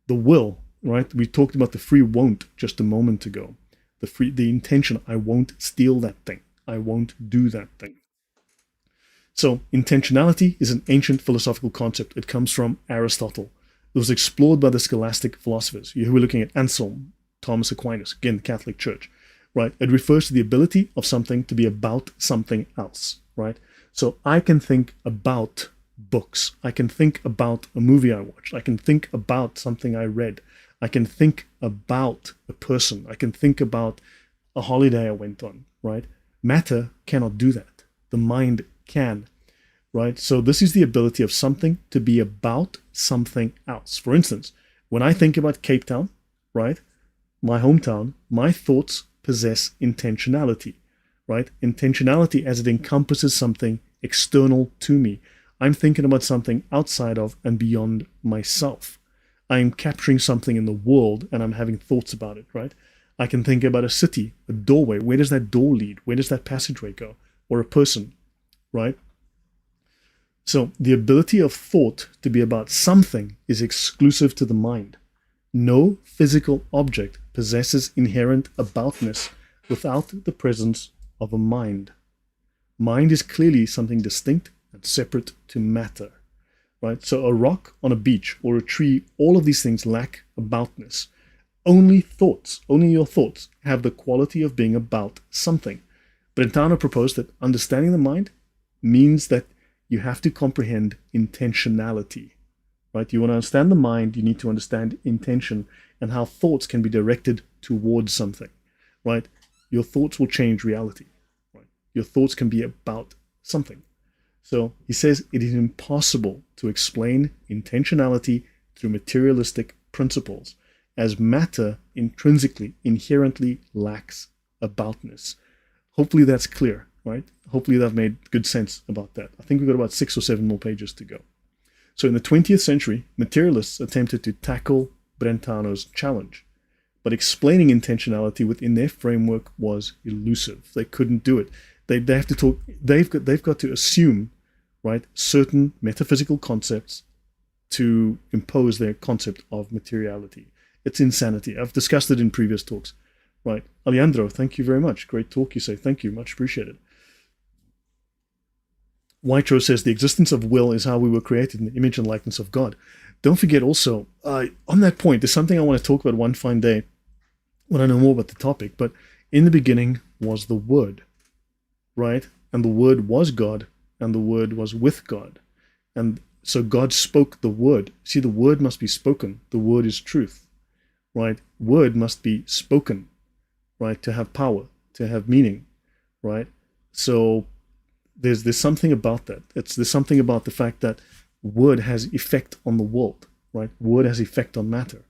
the will, right? We talked about the free won't just a moment ago. The intention, I won't steal that thing. I won't do that thing. So intentionality is an ancient philosophical concept. It comes from Aristotle. It was explored by the scholastic philosophers. Here we're looking at Anselm, Thomas Aquinas, again, the Catholic Church, right? It refers to the ability of something to be about something else, right? So I can think about books. I can think about a movie I watched. I can think about something I read. I can think about a person. I can think about a holiday I went on, right? Matter cannot do that. The mind can, right? So this is the ability of something to be about something else. For instance, when I think about Cape Town, right, my hometown, my thoughts possess intentionality, right? Intentionality as it encompasses something external to me. I'm thinking about something outside of and beyond myself. I'm capturing something in the world and I'm having thoughts about it, right? I can think about a city, a doorway. Where does that door lead? Where does that passageway go? Or a person, right? So the ability of thought to be about something is exclusive to the mind. No physical object possesses inherent aboutness without the presence of a mind. Mind is clearly something distinct and separate to matter, right? So a rock on a beach or a tree, all of these things lack aboutness. Only thoughts, only your thoughts have the quality of being about something. Brentano proposed that understanding the mind means that you have to comprehend intentionality, right? You want to understand the mind, you need to understand intention and how thoughts can be directed towards something, right? Your thoughts will change reality, right? Your thoughts can be about something. So he says it is impossible to explain intentionality through materialistic principles, as matter intrinsically, inherently lacks aboutness. Hopefully that's clear, right? Hopefully I've made good sense about that. I think we've got about 6 or 7 more pages to go. So in the 20th century, materialists attempted to tackle Brentano's challenge, but explaining intentionality within their framework was elusive. They couldn't do it. They have to talk. They've got to assume, right, certain metaphysical concepts to impose their concept of materiality. It's insanity. I've discussed it in previous talks, right? Alejandro, thank you very much. Great talk, you say. Thank you, much appreciated. White Rose says the existence of will is how we were created in the image and likeness of God. Don't forget also, on that point, there's something I want to talk about one fine day when I know more about the topic, but in the beginning was the Word, right? And the Word was God, and the Word was with God. And so God spoke the Word. See, the Word must be spoken. The Word is truth, right? Word must be spoken, right? To have power, to have meaning, right? So there's something about that. There's something about the fact that word has effect on the world, right? Word has effect on matter.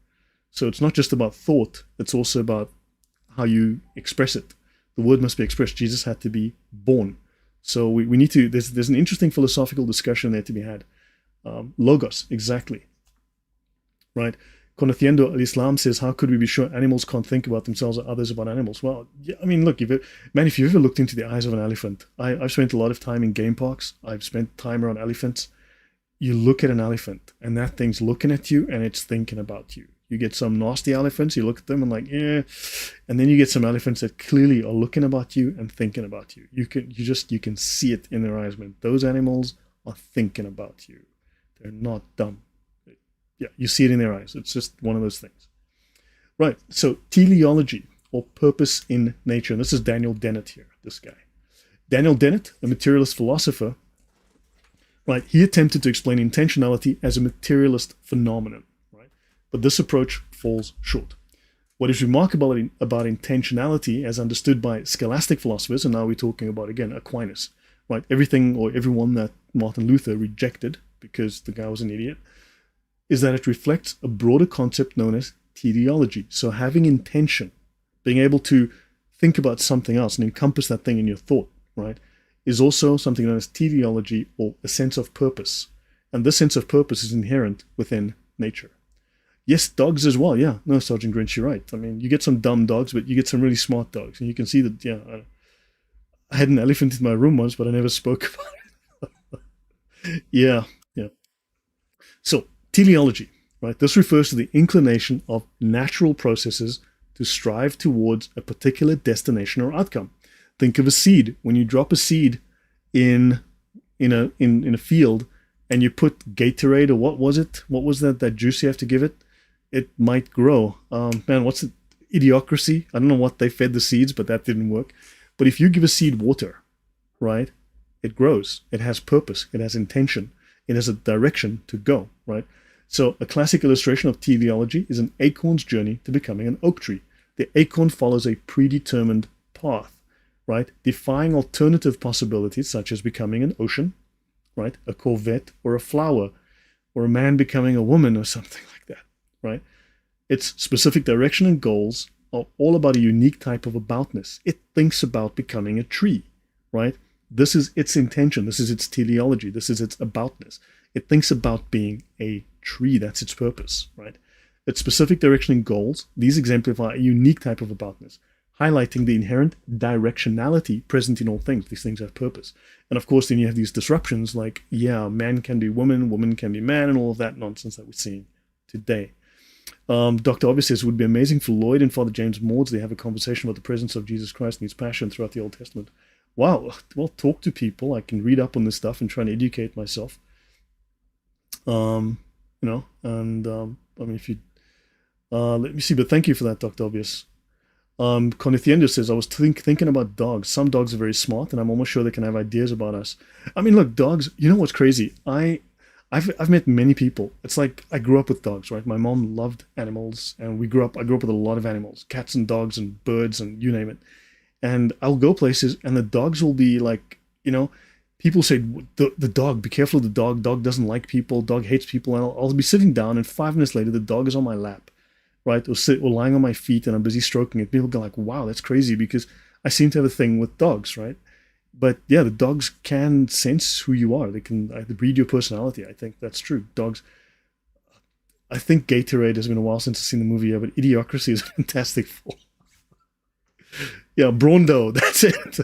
So it's not just about thought, it's also about how you express it. The word must be expressed. Jesus had to be born. So we need to, there's an interesting philosophical discussion there to be had. Logos, exactly, right? Conociendo Islam says, how could we be sure animals can't think about themselves or others about animals? Well, yeah, I mean, look, if you've ever looked into the eyes of an elephant, I've spent a lot of time in game parks. I've spent time around elephants. You look at an elephant and that thing's looking at you and it's thinking about you. You get some nasty elephants, you look at them and like, yeah. And then you get some elephants that clearly are looking about you and thinking about you. You can see it in their eyes, man. Those animals are thinking about you. They're not dumb. Yeah, you see it in their eyes. It's just one of those things. Right, so teleology, or purpose in nature. And this is Daniel Dennett here, this guy. Daniel Dennett, a materialist philosopher, right, he attempted to explain intentionality as a materialist phenomenon, right? But this approach falls short. What is remarkable about intentionality, as understood by scholastic philosophers, and now we're talking about, again, Aquinas, right? Everything or everyone that Martin Luther rejected because the guy was an idiot, is that it reflects a broader concept known as teleology. So having intention, being able to think about something else and encompass that thing in your thought, right, is also something known as teleology, or a sense of purpose. And this sense of purpose is inherent within nature. Yes, dogs as well. Yeah, no, Sergeant Grinch, you're right. I mean, you get some dumb dogs, but you get some really smart dogs. And you can see that, yeah, I had an elephant in my room once, but I never spoke about it. Yeah. So, teleology, right? This refers to the inclination of natural processes to strive towards a particular destination or outcome. Think of a seed. When you drop a seed in a field and you put Gatorade, or what was it? What was that juice you have to give it? It might grow. Man, what's it? Idiocracy. I don't know what they fed the seeds, but that didn't work. But if you give a seed water, right, it grows. It has purpose. It has intention. It has a direction to go, right? So a classic illustration of teleology is an acorn's journey to becoming an oak tree. The acorn follows a predetermined path, right? Defying alternative possibilities such as becoming an ocean, right? A Corvette, or a flower, or a man becoming a woman, or something like that, right? Its specific direction and goals are all about a unique type of aboutness. It thinks about becoming a tree, right? This is its intention. This is its teleology. This is its aboutness. It thinks about being a tree. That's its purpose, right? Its specific direction and goals, these exemplify a unique type of aboutness, highlighting the inherent directionality present in all things. These things have purpose. And of course, then you have these disruptions like, yeah, man can be woman, woman can be man, and all of that nonsense that we're seeing today. Dr. Obvious says, it would be amazing for Lloyd and Father James Maudsley to have a conversation about the presence of Jesus Christ and his passion throughout the Old Testament. Wow, well, talk to people. I can read up on this stuff and try and educate myself. I mean, if you, let me see, but thank you for that, Dr. Obvious. Conithiendo says, I was thinking about dogs. Some dogs are very smart, and I'm almost sure they can have ideas about us. I mean, look, dogs, you know what's crazy? I've met many people. It's like, I grew up with dogs, right? My mom loved animals, and I grew up with a lot of animals, cats and dogs and birds and you name it. And I'll go places and the dogs will be like, people say, the dog, be careful of the dog. Dog doesn't like people. Dog hates people. And I'll be sitting down and 5 minutes later, the dog is on my lap, right? Or lying on my feet and I'm busy stroking it. People go like, wow, that's crazy, because I seem to have a thing with dogs, right? But yeah, the dogs can sense who you are. They can read your personality. I think that's true. Dogs, I think Gatorade, has been a while since I've seen the movie, but Idiocracy is a fantastic film. Yeah, Brondo, that's it.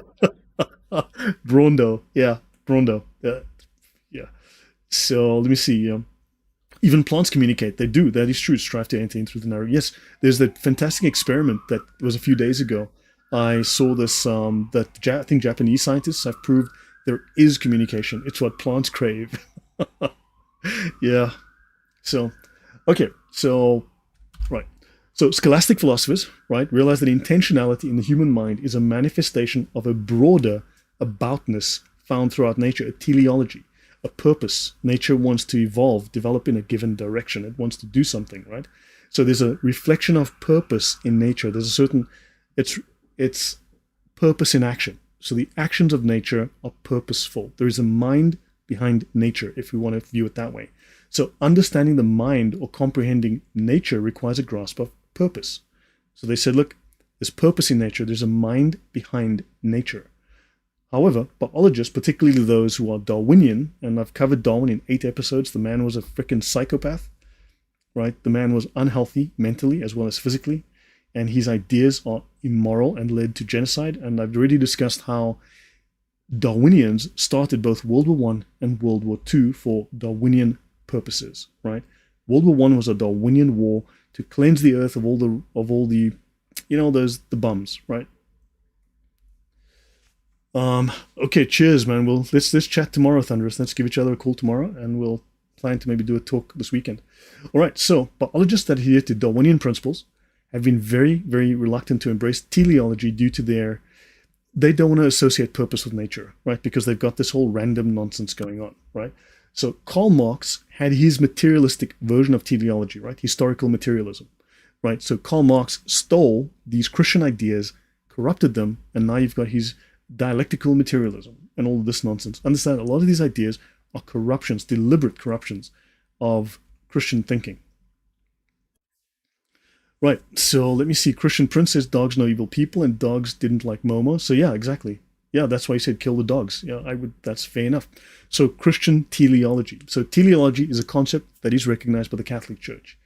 Brondo, yeah, Brondo. Yeah. So let me see. Even plants communicate. They do. That is true. Strive to enter in through the narrow. Yes, there's that fantastic experiment that was a few days ago. I saw this, I think Japanese scientists have proved there is communication. It's what plants crave. Yeah. So, okay. So, right. So scholastic philosophers, right, realize that intentionality in the human mind is a manifestation of a broader aboutness found throughout nature, a teleology, a purpose. Nature wants to evolve, develop in a given direction. It wants to do something, right? So there's a reflection of purpose in nature. There's a certain, it's purpose in action. So the actions of nature are purposeful. There is a mind behind nature, if we want to view it that way. So understanding the mind or comprehending nature requires a grasp of purpose. So they said, look, there's purpose in nature. There's a mind behind nature. However, biologists, particularly those who are Darwinian, and I've covered Darwin in 8 episodes, the man was a freaking psychopath, right? The man was unhealthy mentally as well as physically, and his ideas are immoral and led to genocide. And I've already discussed how Darwinians started both World War I and World War II for Darwinian purposes, right? World War I was a Darwinian war to cleanse the earth of all the the bums, right? Okay, cheers, man. Well, let's chat tomorrow, Thunderous. Let's give each other a call tomorrow, and we'll plan to maybe do a talk this weekend. All right, so biologists that adhere to Darwinian principles have been very, very reluctant to embrace teleology due to they don't want to associate purpose with nature, right? Because they've got this whole random nonsense going on, right? So Karl Marx had his materialistic version of teleology, right? Historical materialism, right? So Karl Marx stole these Christian ideas, corrupted them, and now you've got his dialectical materialism and all of this nonsense. Understand, a lot of these ideas are corruptions, deliberate corruptions of Christian thinking. Right, so let me see. Christian Prince says dogs know evil people and dogs didn't like Momo. So yeah, exactly. Yeah, that's why he said kill the dogs. Yeah, that's fair enough. So Christian teleology. So teleology is a concept that is recognized by the Catholic Church,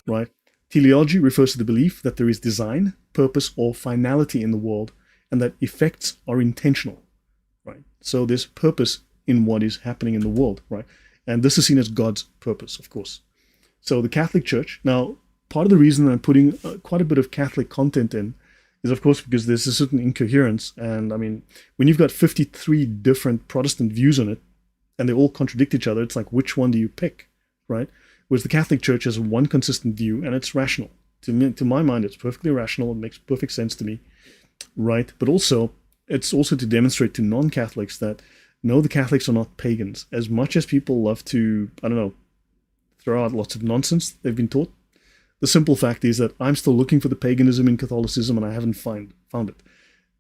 right? Teleology refers to the belief that there is design, purpose, or finality in the world, and that effects are intentional, right? So there's purpose in what is happening in the world, right? And this is seen as God's purpose, of course. So the Catholic Church, now, part of the reason I'm putting quite a bit of Catholic content in is, of course, because there's a certain incoherence. And I mean, when you've got 53 different Protestant views on it, and they all contradict each other, it's like, which one do you pick, right? Whereas the Catholic Church has one consistent view, and it's rational. To my mind, it's perfectly rational. It makes perfect sense to me, right? But also, it's also to demonstrate to non-Catholics that, no, the Catholics are not pagans. As much as people love to, I don't know, throw out lots of nonsense they've been taught, the simple fact is that I'm still looking for the paganism in Catholicism, and I haven't found it.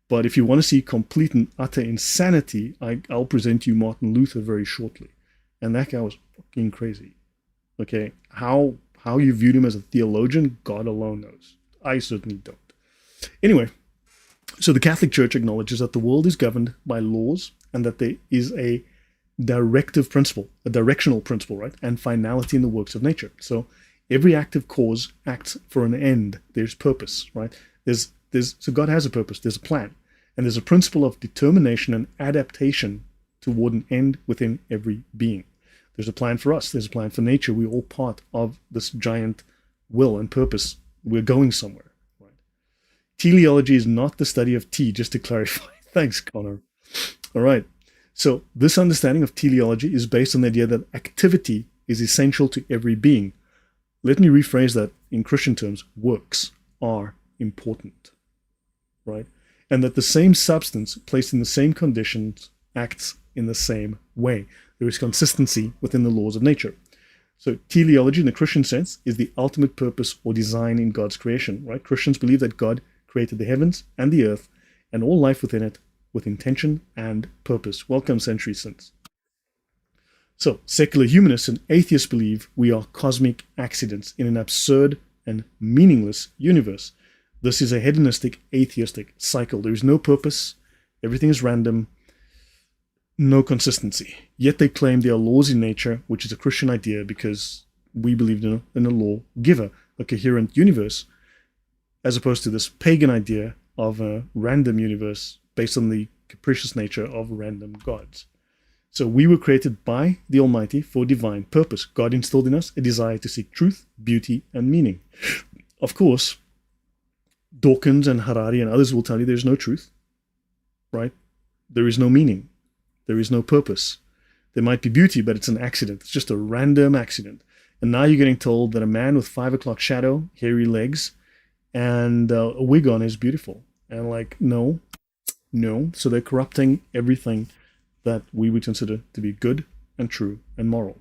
But if you want to see complete and utter insanity, I'll present you Martin Luther very shortly. And that guy was fucking crazy. Okay, how you viewed him as a theologian, God alone knows. I certainly don't. Anyway, so the Catholic Church acknowledges that the world is governed by laws and that there is a directive principle, a directional principle, right? And finality in the works of nature. So every active cause acts for an end. There's purpose, right? So God has a purpose. There's a plan. And there's a principle of determination and adaptation toward an end within every being. There's a plan for us. There's a plan for nature. We're all part of this giant will and purpose. We're going somewhere, right? Teleology is not the study of tea, just to clarify. Thanks, Connor. All right. So this understanding of teleology is based on the idea that activity is essential to every being. Let me rephrase that in Christian terms. Works are important, right? And that the same substance placed in the same conditions acts in the same way. There is consistency within the laws of nature. So teleology in the Christian sense is the ultimate purpose or design in God's creation, right? Christians believe that God created the heavens and the earth and all life within it with intention and purpose. Welcome, Century Since. So secular humanists and atheists believe we are cosmic accidents in an absurd and meaningless universe. This is a hedonistic, atheistic cycle. There is no purpose. Everything is random. No consistency. Yet they claim there are laws in nature, which is a Christian idea because we believe in a lawgiver, a coherent universe, as opposed to this pagan idea of a random universe based on the capricious nature of random gods. So we were created by the Almighty for divine purpose. God instilled in us a desire to seek truth, beauty, and meaning. Of course, Dawkins and Harari and others will tell you there's no truth, right? There is no meaning. There is no purpose. There might be beauty, but it's an accident. It's just a random accident. And now you're getting told that a man with 5 o'clock shadow, hairy legs, and a wig on is beautiful. And like, no. So they're corrupting everything that we would consider to be good and true and moral.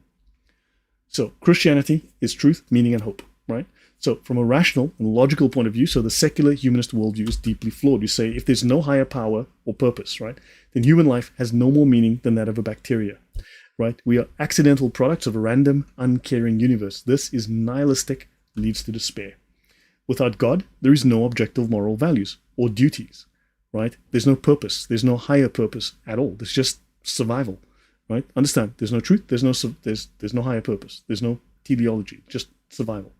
So Christianity is truth, meaning, and hope, right? So from a rational and logical point of view, so the secular humanist worldview is deeply flawed. You say if there's no higher power or purpose, right, then human life has no more meaning than that of a bacteria. right? We are accidental products of a random, uncaring universe. This is nihilistic, leads to despair. Without God, there is no objective moral values or duties, right? There's no purpose. There's no higher purpose at all. There's just survival, right? Understand? There's no truth. There's no higher purpose. There's no teleology. Just survival.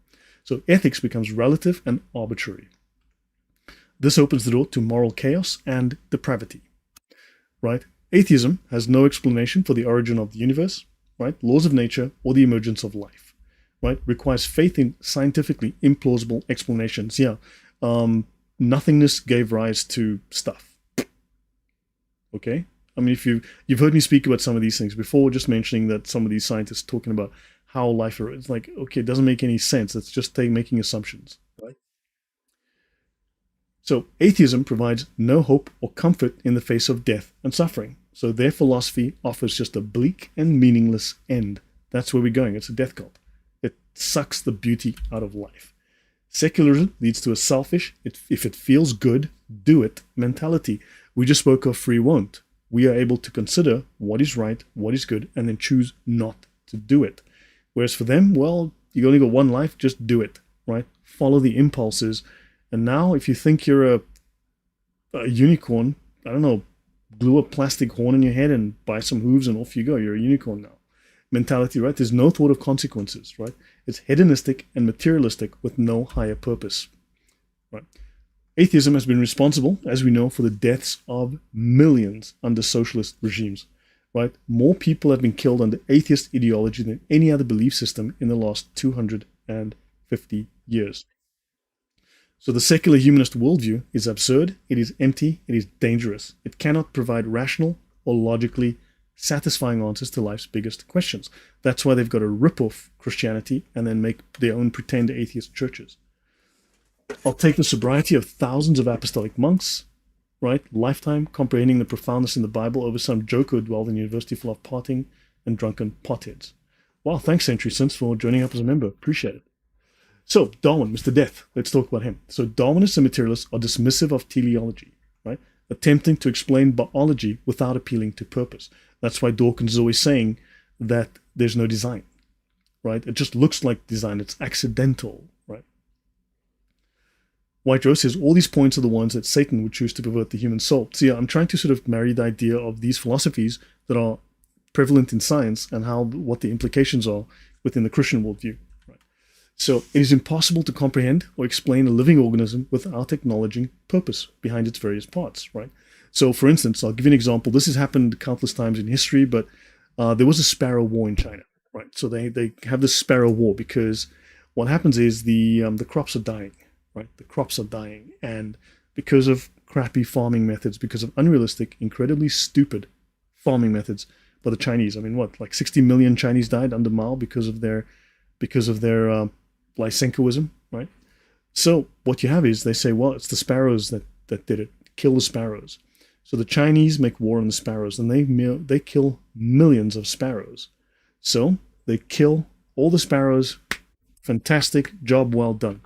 So ethics becomes relative and arbitrary. This opens the door to moral chaos and depravity, right? Atheism has no explanation for the origin of the universe, right? Laws of nature or the emergence of life, right? Requires faith in scientifically implausible explanations. Yeah, nothingness gave rise to stuff. Okay, I mean, if you've heard me speak about some of these things before, just mentioning that some of these scientists talking about how life is, it's like, okay, it doesn't make any sense. It's just making assumptions, right? So atheism provides no hope or comfort in the face of death and suffering. So their philosophy offers just a bleak and meaningless end. That's where we're going. It's a death cult. It sucks the beauty out of life. Secularism leads to a selfish, if it feels good, do it mentality. We just spoke of free won't. We are able to consider what is right, what is good, and then choose not to do it. Whereas for them, well, you only got one life, just do it, right? Follow the impulses. And now if you think you're a unicorn, I don't know, glue a plastic horn in your head and buy some hooves and off you go. You're a unicorn now. Mentality, right? There's no thought of consequences, right? It's hedonistic and materialistic with no higher purpose, right? Atheism has been responsible, as we know, for the deaths of millions under socialist regimes, right? More people have been killed under atheist ideology than any other belief system in the last 250 years. So the secular humanist worldview is absurd, it is empty, it is dangerous. It cannot provide rational or logically satisfying answers to life's biggest questions. That's why they've got to rip off Christianity and then make their own pretend atheist churches. I'll take the sobriety of thousands of apostolic monks, right? Lifetime comprehending the profoundness in the Bible over some joke who dwelled in a university full of partying and drunken potheads. Wow, thanks Century Sense for joining up as a member. Appreciate it. So, Darwin, Mr. Death, let's talk about him. So, Darwinists and materialists are dismissive of teleology, right? Attempting to explain biology without appealing to purpose. That's why Dawkins is always saying that there's no design, right? It just looks like design, it's accidental, right? White Rose says all these points are the ones that Satan would choose to pervert the human soul. So, yeah, I'm trying to sort of marry the idea of these philosophies that are prevalent in science and what the implications are within the Christian worldview. So it is impossible to comprehend or explain a living organism without acknowledging purpose behind its various parts, right? So for instance, I'll give you an example. This has happened countless times in history, but there was a sparrow war in China, right? So they have this sparrow war because what happens is the crops are dying, right? The crops are dying, and because of crappy farming methods, because of unrealistic, incredibly stupid farming methods by the Chinese. I mean, what, like 60 million Chinese died under Mao because of their Lysenkoism, right? So what you have is they say, well, it's the sparrows that did it. Kill the sparrows. So the Chinese make war on the sparrows, and they kill millions of sparrows. So they kill all the sparrows. Fantastic job, well done.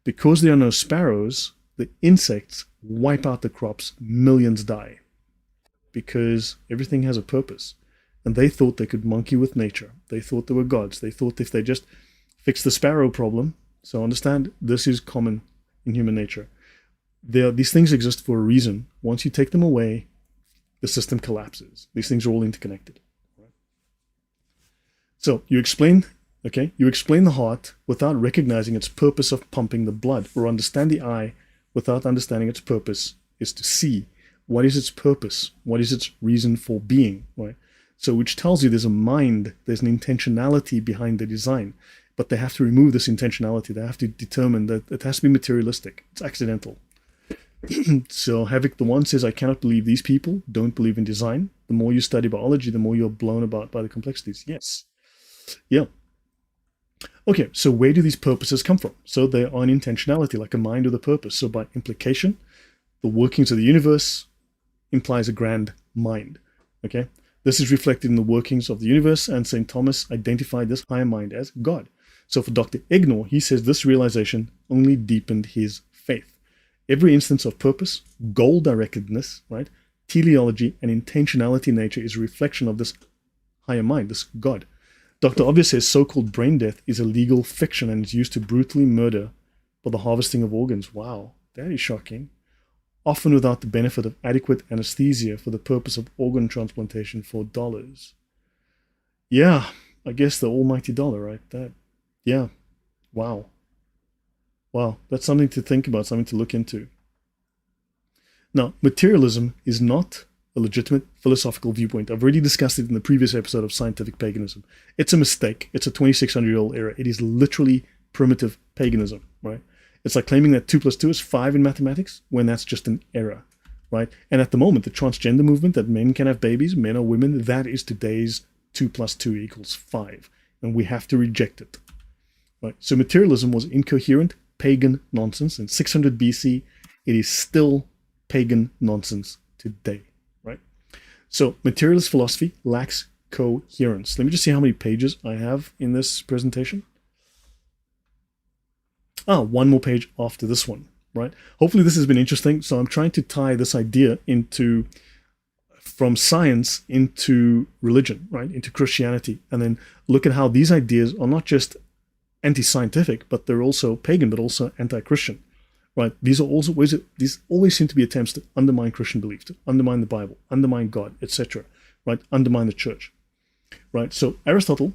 Because there are no sparrows, the insects wipe out the crops. Millions die because everything has a purpose. And they thought they could monkey with nature. They thought they were gods. They thought if they just fix the sparrow problem. So understand, this is common in human nature. These things exist for a reason. Once you take them away, the system collapses. These things are all interconnected. Right? So you explain the heart without recognizing its purpose of pumping the blood, or understand the eye without understanding its purpose is to see. What is its purpose? What is its reason for being? Right? So which tells you there's a mind, there's an intentionality behind the design. But they have to remove this intentionality. They have to determine that it has to be materialistic. It's accidental. So Havoc the One says, I cannot believe these people don't believe in design. The more you study biology, the more you're blown about by the complexities. Yes. Yeah. Okay, so where do these purposes come from? So they are an intentionality, like a mind with a purpose. So by implication, the workings of the universe implies a grand mind. Okay? This is reflected in the workings of the universe, and St. Thomas identified this higher mind as God. So for Dr. Egnor, he says this realization only deepened his faith. Every instance of purpose, goal-directedness, right, teleology, and intentionality in nature is a reflection of this higher mind, this God. Dr. Obvious says so-called brain death is a legal fiction and is used to brutally murder for the harvesting of organs. Wow, that is shocking. Often without the benefit of adequate anesthesia for the purpose of organ transplantation for dollars. Yeah, I guess the almighty dollar, right? Yeah, wow. Wow, that's something to think about, something to look into. Now, materialism is not a legitimate philosophical viewpoint. I've already discussed it in the previous episode of Scientific Paganism. It's a mistake. It's a 2,600-year-old error. It is literally primitive paganism, right? It's like claiming that 2 plus 2 is 5 in mathematics when that's just an error, right? And at the moment, the transgender movement, that men can have babies, men or women, that is today's 2 plus 2 equals 5. And we have to reject it, right? So materialism was incoherent, pagan nonsense. In 600 BC, it is still pagan nonsense today, right? So materialist philosophy lacks coherence. Let me just see how many pages I have in this presentation. One more page after this one, right? Hopefully this has been interesting. So I'm trying to tie this idea from science into religion, right? Into Christianity, and then look at how these ideas are not just anti-scientific, but they're also pagan, but also anti-Christian, right? These always seem to be attempts to undermine Christian beliefs, to undermine the Bible, undermine God, etc., right? Undermine the church, right? So Aristotle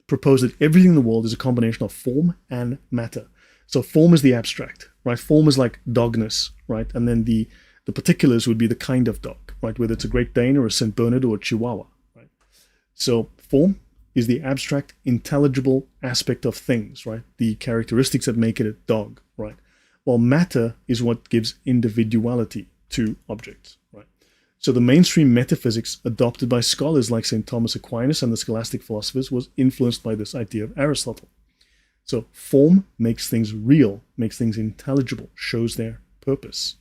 proposed that everything in the world is a combination of form and matter. So form is the abstract, right? Form is like dogness, right? And then the particulars would be the kind of dog, right? Whether it's a Great Dane or a St. Bernard or a Chihuahua, right? So form is the abstract, intelligible aspect of things, right? The characteristics that make it a dog, right? While matter is what gives individuality to objects, right? So the mainstream metaphysics adopted by scholars like St. Thomas Aquinas and the scholastic philosophers was influenced by this idea of Aristotle. So form makes things real, makes things intelligible, shows their purpose.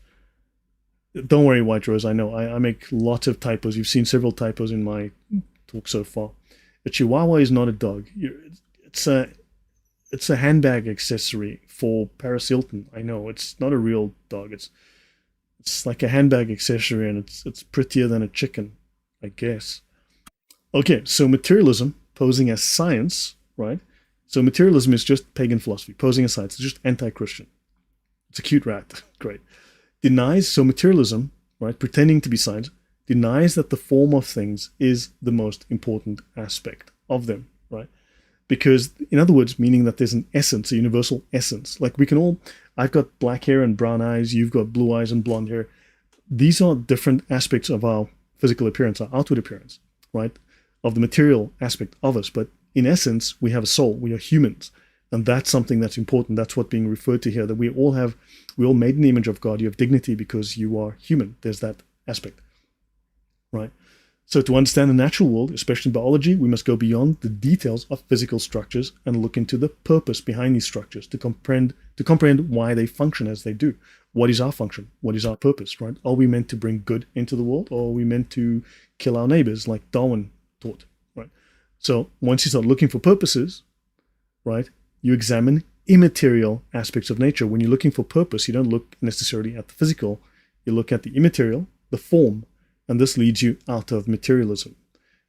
Don't worry, White Rose, I know, I make lots of typos. You've seen several typos in my talk so far. A Chihuahua is not a dog. It's a handbag accessory for Paris Hilton. I know, it's not a real dog. It's like a handbag accessory, and it's prettier than a chicken, I guess. Okay, so materialism posing as science, right? So materialism is just pagan philosophy posing as science. It's just anti-Christian. It's a cute rat. Great. So materialism, right, pretending to be science, denies that the form of things is the most important aspect of them, right? Because, in other words, meaning that there's an essence, a universal essence. Like I've got black hair and brown eyes, you've got blue eyes and blonde hair. These are different aspects of our physical appearance, our outward appearance, right? Of the material aspect of us. But in essence, we have a soul, we are humans. And that's something that's important. That's what being referred to here, that we all made in the image of God. You have dignity because you are human. There's that aspect, right? So to understand the natural world, especially in biology, we must go beyond the details of physical structures and look into the purpose behind these structures to comprehend why they function as they do. What is our function? What is our purpose, right? Are we meant to bring good into the world, or are we meant to kill our neighbors like Darwin taught, right? So once you start looking for purposes, right, you examine immaterial aspects of nature. When you're looking for purpose, you don't look necessarily at the physical, you look at the immaterial, the form, and this leads you out of materialism.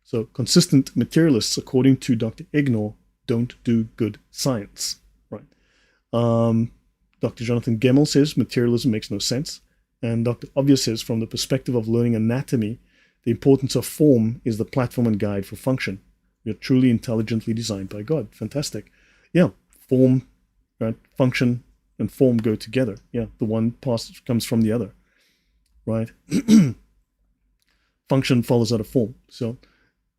So consistent materialists, according to Dr. Ignor, don't do good science, right? Dr. Jonathan Gemmell says materialism makes no sense. And Dr. Obvious says, from the perspective of learning anatomy, the importance of form is the platform and guide for function. We are truly intelligently designed by God. Fantastic. Yeah, form, right? Function and form go together. Yeah, the one comes from the other, right? Function follows out of form. So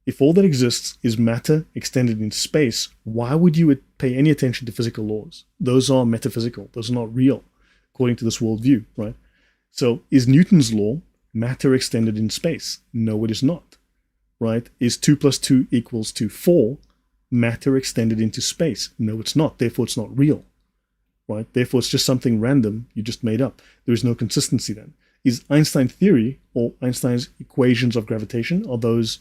if all that exists is matter extended in space, why would you pay any attention to physical laws? Those are metaphysical. Those are not real, according to this worldview, right? So is Newton's law matter extended in space? No, it is not, right? Is 2 plus 2 equals to 4 matter extended into space? No, it's not. Therefore, it's not real, right? Therefore, it's just something random you just made up. There is no consistency then. Is Einstein theory or Einstein's equations of gravitation, are those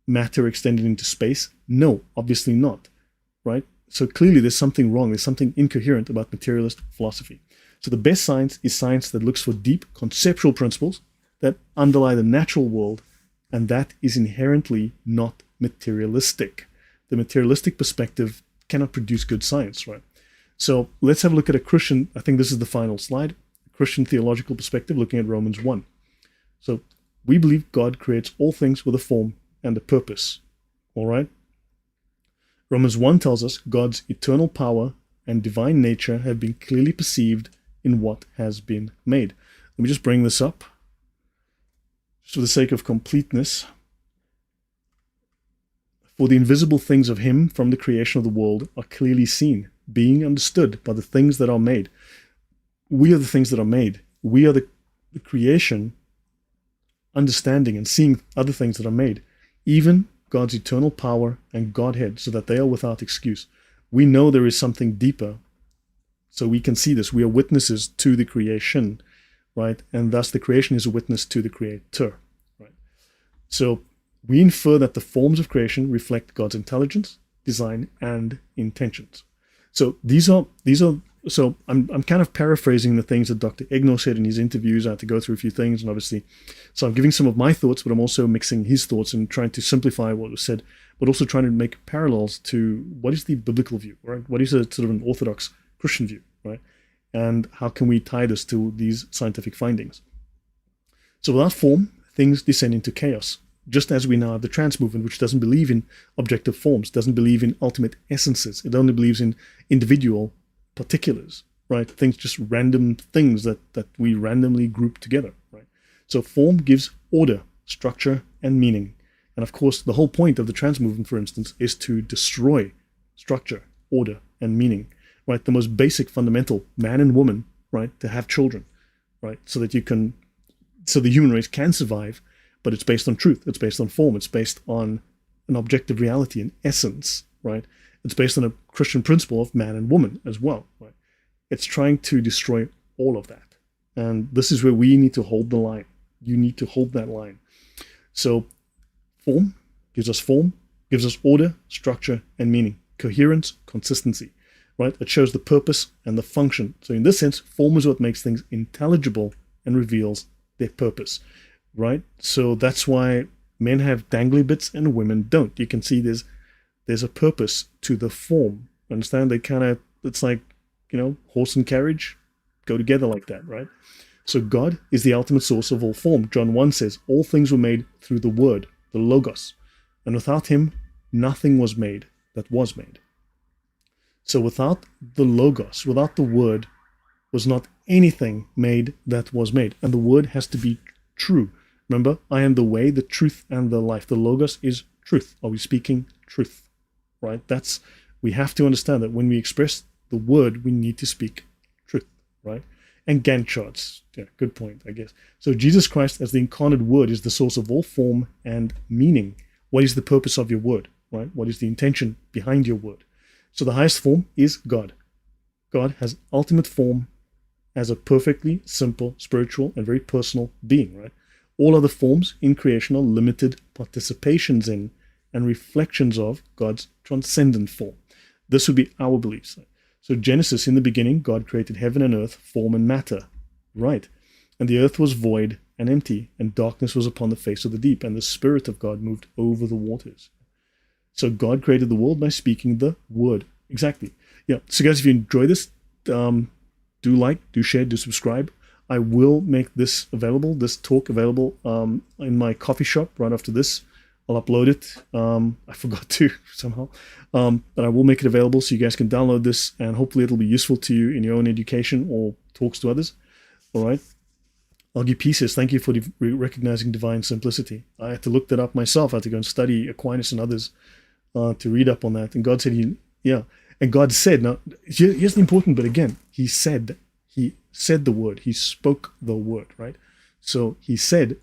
matter extended into space? No, obviously not, right? So clearly there's something wrong. There's something incoherent about materialist philosophy. So the best science is science that looks for deep conceptual principles that underlie the natural world And that is inherently not materialistic. The materialistic perspective cannot produce good science, right? So let's have a look at a Christian, I think this is the final slide, Christian theological perspective looking at Romans 1. So we believe God creates all things with a form and a purpose, all right? Romans 1 tells us God's eternal power and divine nature have been clearly perceived in what has been made. Let me just bring this up, just for the sake of completeness. For the invisible things of him from the creation of the world are clearly seen, being understood by the things that are made. We are the things that are made. We are the creation, understanding and seeing other things that are made, even God's eternal power and Godhead, so that they are without excuse. We know there is something deeper, so we can see this. We are witnesses to the creation, right? And thus the creation is a witness to the Creator, right? So we infer that the forms of creation reflect God's intelligence, design, and intentions. So so I'm kind of paraphrasing the things that Dr. Egno said in his interviews. I had to go through a few things, and obviously, so I'm giving some of my thoughts, but I'm also mixing his thoughts and trying to simplify what was said, but also trying to make parallels to what is the biblical view, right? What is a sort of an orthodox Christian view, right? And how can we tie this to these scientific findings? So without form, things descend into chaos. Just as we now have the trans movement, which doesn't believe in objective forms, doesn't believe in ultimate essences. It only believes in individual particulars, right? Things, just random things that we randomly group together, right? So form gives order, structure, and meaning. And of course, the whole point of the trans movement, for instance, is to destroy structure, order, and meaning, right? The most basic, fundamental, man and woman, right? To have children, right? So that so the human race can survive. But it's based on truth. It's based on form. It's based on an objective reality, an essence, right? It's based on a Christian principle of man and woman as well, right? It's trying to destroy all of that. And this is where we need to hold the line. You need to hold that line. So form gives us order, structure, and meaning. Coherence, consistency, right? It shows the purpose and the function. So in this sense, form is what makes things intelligible and reveals their purpose. Right? So that's why men have dangly bits and women don't. You can see there's a purpose to the form. Understand? They kind of, it's like, horse and carriage go together like that, right? So God is the ultimate source of all form. John 1 says, all things were made through the Word, the Logos. And without him, nothing was made that was made. So without the Logos, without the Word, was not anything made that was made. And the Word has to be true. Remember, I am the way, the truth, and the life. The Logos is truth. Are we speaking truth? Right? We have to understand that when we express the word, we need to speak truth, right? And Gantt charts. Yeah, good point, I guess. So Jesus Christ as the incarnate word is the source of all form and meaning. What is the purpose of your word, right? What is the intention behind your word? So the highest form is God. God has ultimate form as a perfectly simple, spiritual, and very personal being, right? All other forms in creation are limited participations in and reflections of God's transcendent form. This would be our beliefs. So Genesis, in the beginning, God created heaven and earth, form and matter. Right. And the earth was void and empty, and darkness was upon the face of the deep, and the Spirit of God moved over the waters. So God created the world by speaking the word. Exactly. Yeah. So guys, if you enjoy this, do like, do share, do subscribe. I will make this available, this talk available in my coffee shop right after this. I'll upload it. I forgot to somehow. But I will make it available so you guys can download this, and hopefully it'll be useful to you in your own education or talks to others. All right. Augie P says, thank you for recognizing divine simplicity. I had to look that up myself. I had to go and study Aquinas and others to read up on that. And God said, and God said, now here's the important bit again. He said the word. He spoke the word, right? So he said,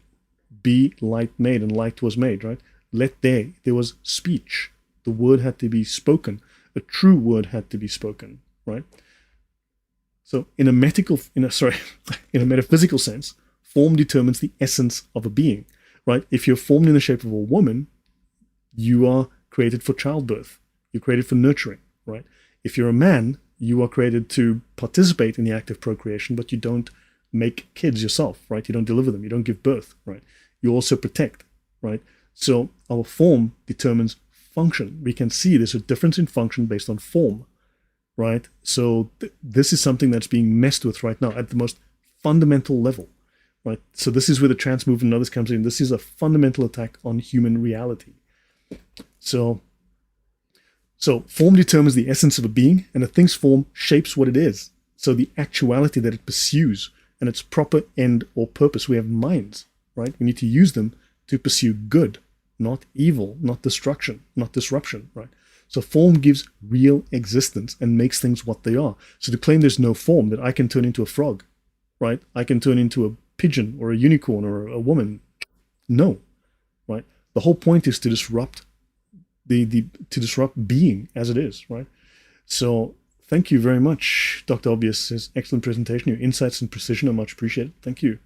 be light made, and light was made, right? There was speech. The word had to be spoken. A true word had to be spoken, right? So in a metaphysical sense, form determines the essence of a being, right? If you're formed in the shape of a woman, you are created for childbirth. You're created for nurturing, right? If you're a man, you are created to participate in the act of procreation, but you don't make kids yourself, right? You don't deliver them. You don't give birth, right? You also protect, right? So our form determines function. We can see there's a difference in function based on form, right? So this is something that's being messed with right now at the most fundamental level, right? So this is where the trans movement and others comes in. This is a fundamental attack on human reality. So form determines the essence of a being, and a thing's form shapes what it is. So the actuality that it pursues and its proper end or purpose. We have minds, right? We need to use them to pursue good, not evil, not destruction, not disruption, right? So form gives real existence and makes things what they are. So to claim there's no form, that I can turn into a frog, right? I can turn into a pigeon or a unicorn or a woman. No, right? The whole point is to disrupt to disrupt being as it is, right? So thank you very much, Dr. Obvious. His excellent presentation. Your insights and precision are much appreciated. Thank you.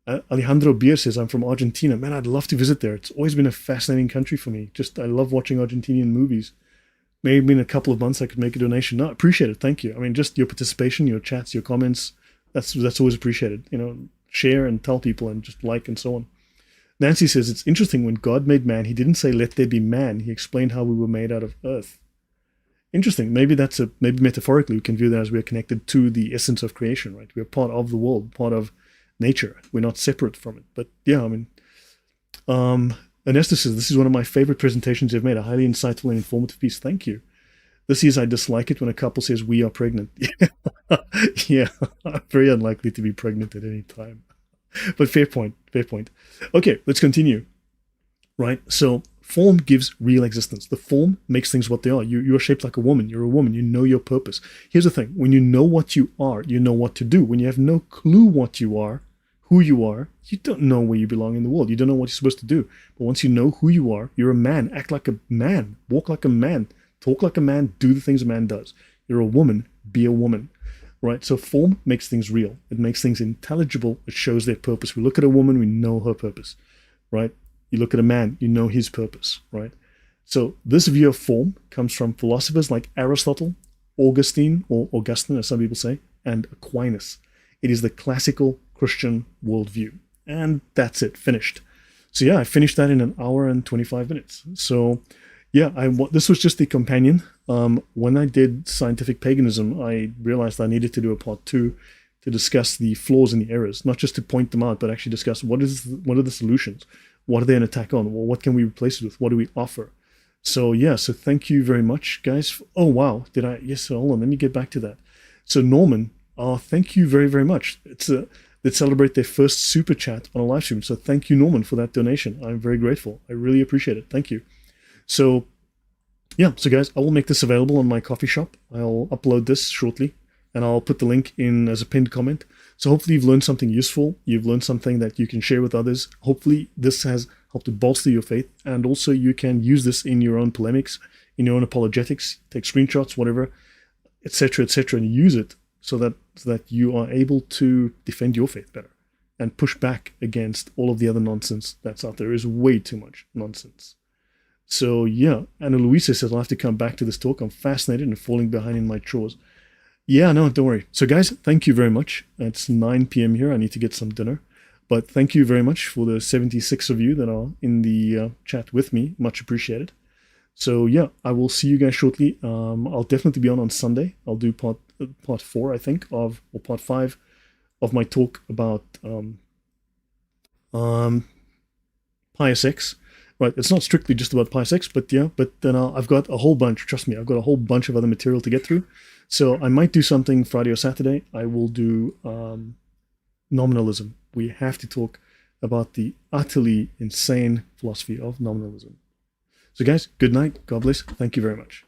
Alejandro Bier says, I'm from Argentina. Man, I'd love to visit there. It's always been a fascinating country for me. I love watching Argentinian movies. Maybe in a couple of months I could make a donation. No, I appreciate it. Thank you. I mean, just your participation, your chats, your comments, that's always appreciated. Share and tell people and just like and so on. Nancy says, it's interesting, when God made man, he didn't say, let there be man. He explained how we were made out of earth. Interesting. Maybe maybe metaphorically we can view that as we are connected to the essence of creation, right? We're part of the world, part of nature. We're not separate from it. But yeah, I mean, Ernesto says, this is one of my favorite presentations you've made, a highly insightful and informative piece. Thank you. This is, I dislike it when a couple says we are pregnant. Yeah, very unlikely to be pregnant at any time. But fair point. Okay, let's continue. Right, so form gives real existence. The form makes things what they are. You're shaped like a woman. You're a woman. You know your purpose. Here's the thing. When you know what you are, you know what to do. When you have no clue what you are, who you are, you don't know where you belong in the world. You don't know what you're supposed to do. But once you know who you are, you're a man. Act like a man. Walk like a man. Talk like a man. Do the things a man does. You're a woman. Be a woman. Right? So form makes things real. It makes things intelligible. It shows their purpose. We look at a woman, we know her purpose. Right? You look at a man, you know his purpose. Right? So this view of form comes from philosophers like Aristotle, Augustine, or Augustine, as some people say, and Aquinas. It is the classical Christian worldview. And that's it. Finished. So yeah, I finished that in an hour and 25 minutes. So yeah, this was just the companion. When I did scientific paganism, I realized I needed to do a part 2 to discuss the flaws and the errors, not just to point them out, but actually discuss what are the solutions, what are they an attack on, well, what can we replace it with, what do we offer. So yeah, so thank you very much, guys. Oh wow, yes, hold on, let me get back to that. So Norman, thank you very, very much. They celebrate their first super chat on a live stream. So thank you, Norman, for that donation. I'm very grateful. I really appreciate it. Thank you. So yeah, so guys, I will make this available on my coffee shop. I'll upload this shortly, and I'll put the link in as a pinned comment. So hopefully you've learned something useful. You've learned something that you can share with others. Hopefully this has helped to bolster your faith, and also you can use this in your own polemics, in your own apologetics, take screenshots, whatever, etc., and use it so that you are able to defend your faith better and push back against all of the other nonsense that's out there. There is way too much nonsense. So yeah, Anna Luisa says, I'll have to come back to this talk. I'm fascinated and falling behind in my chores. Yeah, no, don't worry. So guys, thank you very much. It's 9 p.m. here. I need to get some dinner. But thank you very much for the 76 of you that are in the chat with me. Much appreciated. So yeah, I will see you guys shortly. I'll definitely be on Sunday. I'll do part 4, I think, or part 5 of my talk about Pius X. Right, it's not strictly just about Pius X, but yeah, but then I've got a whole bunch, trust me, I've got a whole bunch of other material to get through. So I might do something Friday or Saturday. I will do nominalism. We have to talk about the utterly insane philosophy of nominalism. So guys, good night. God bless. Thank you very much.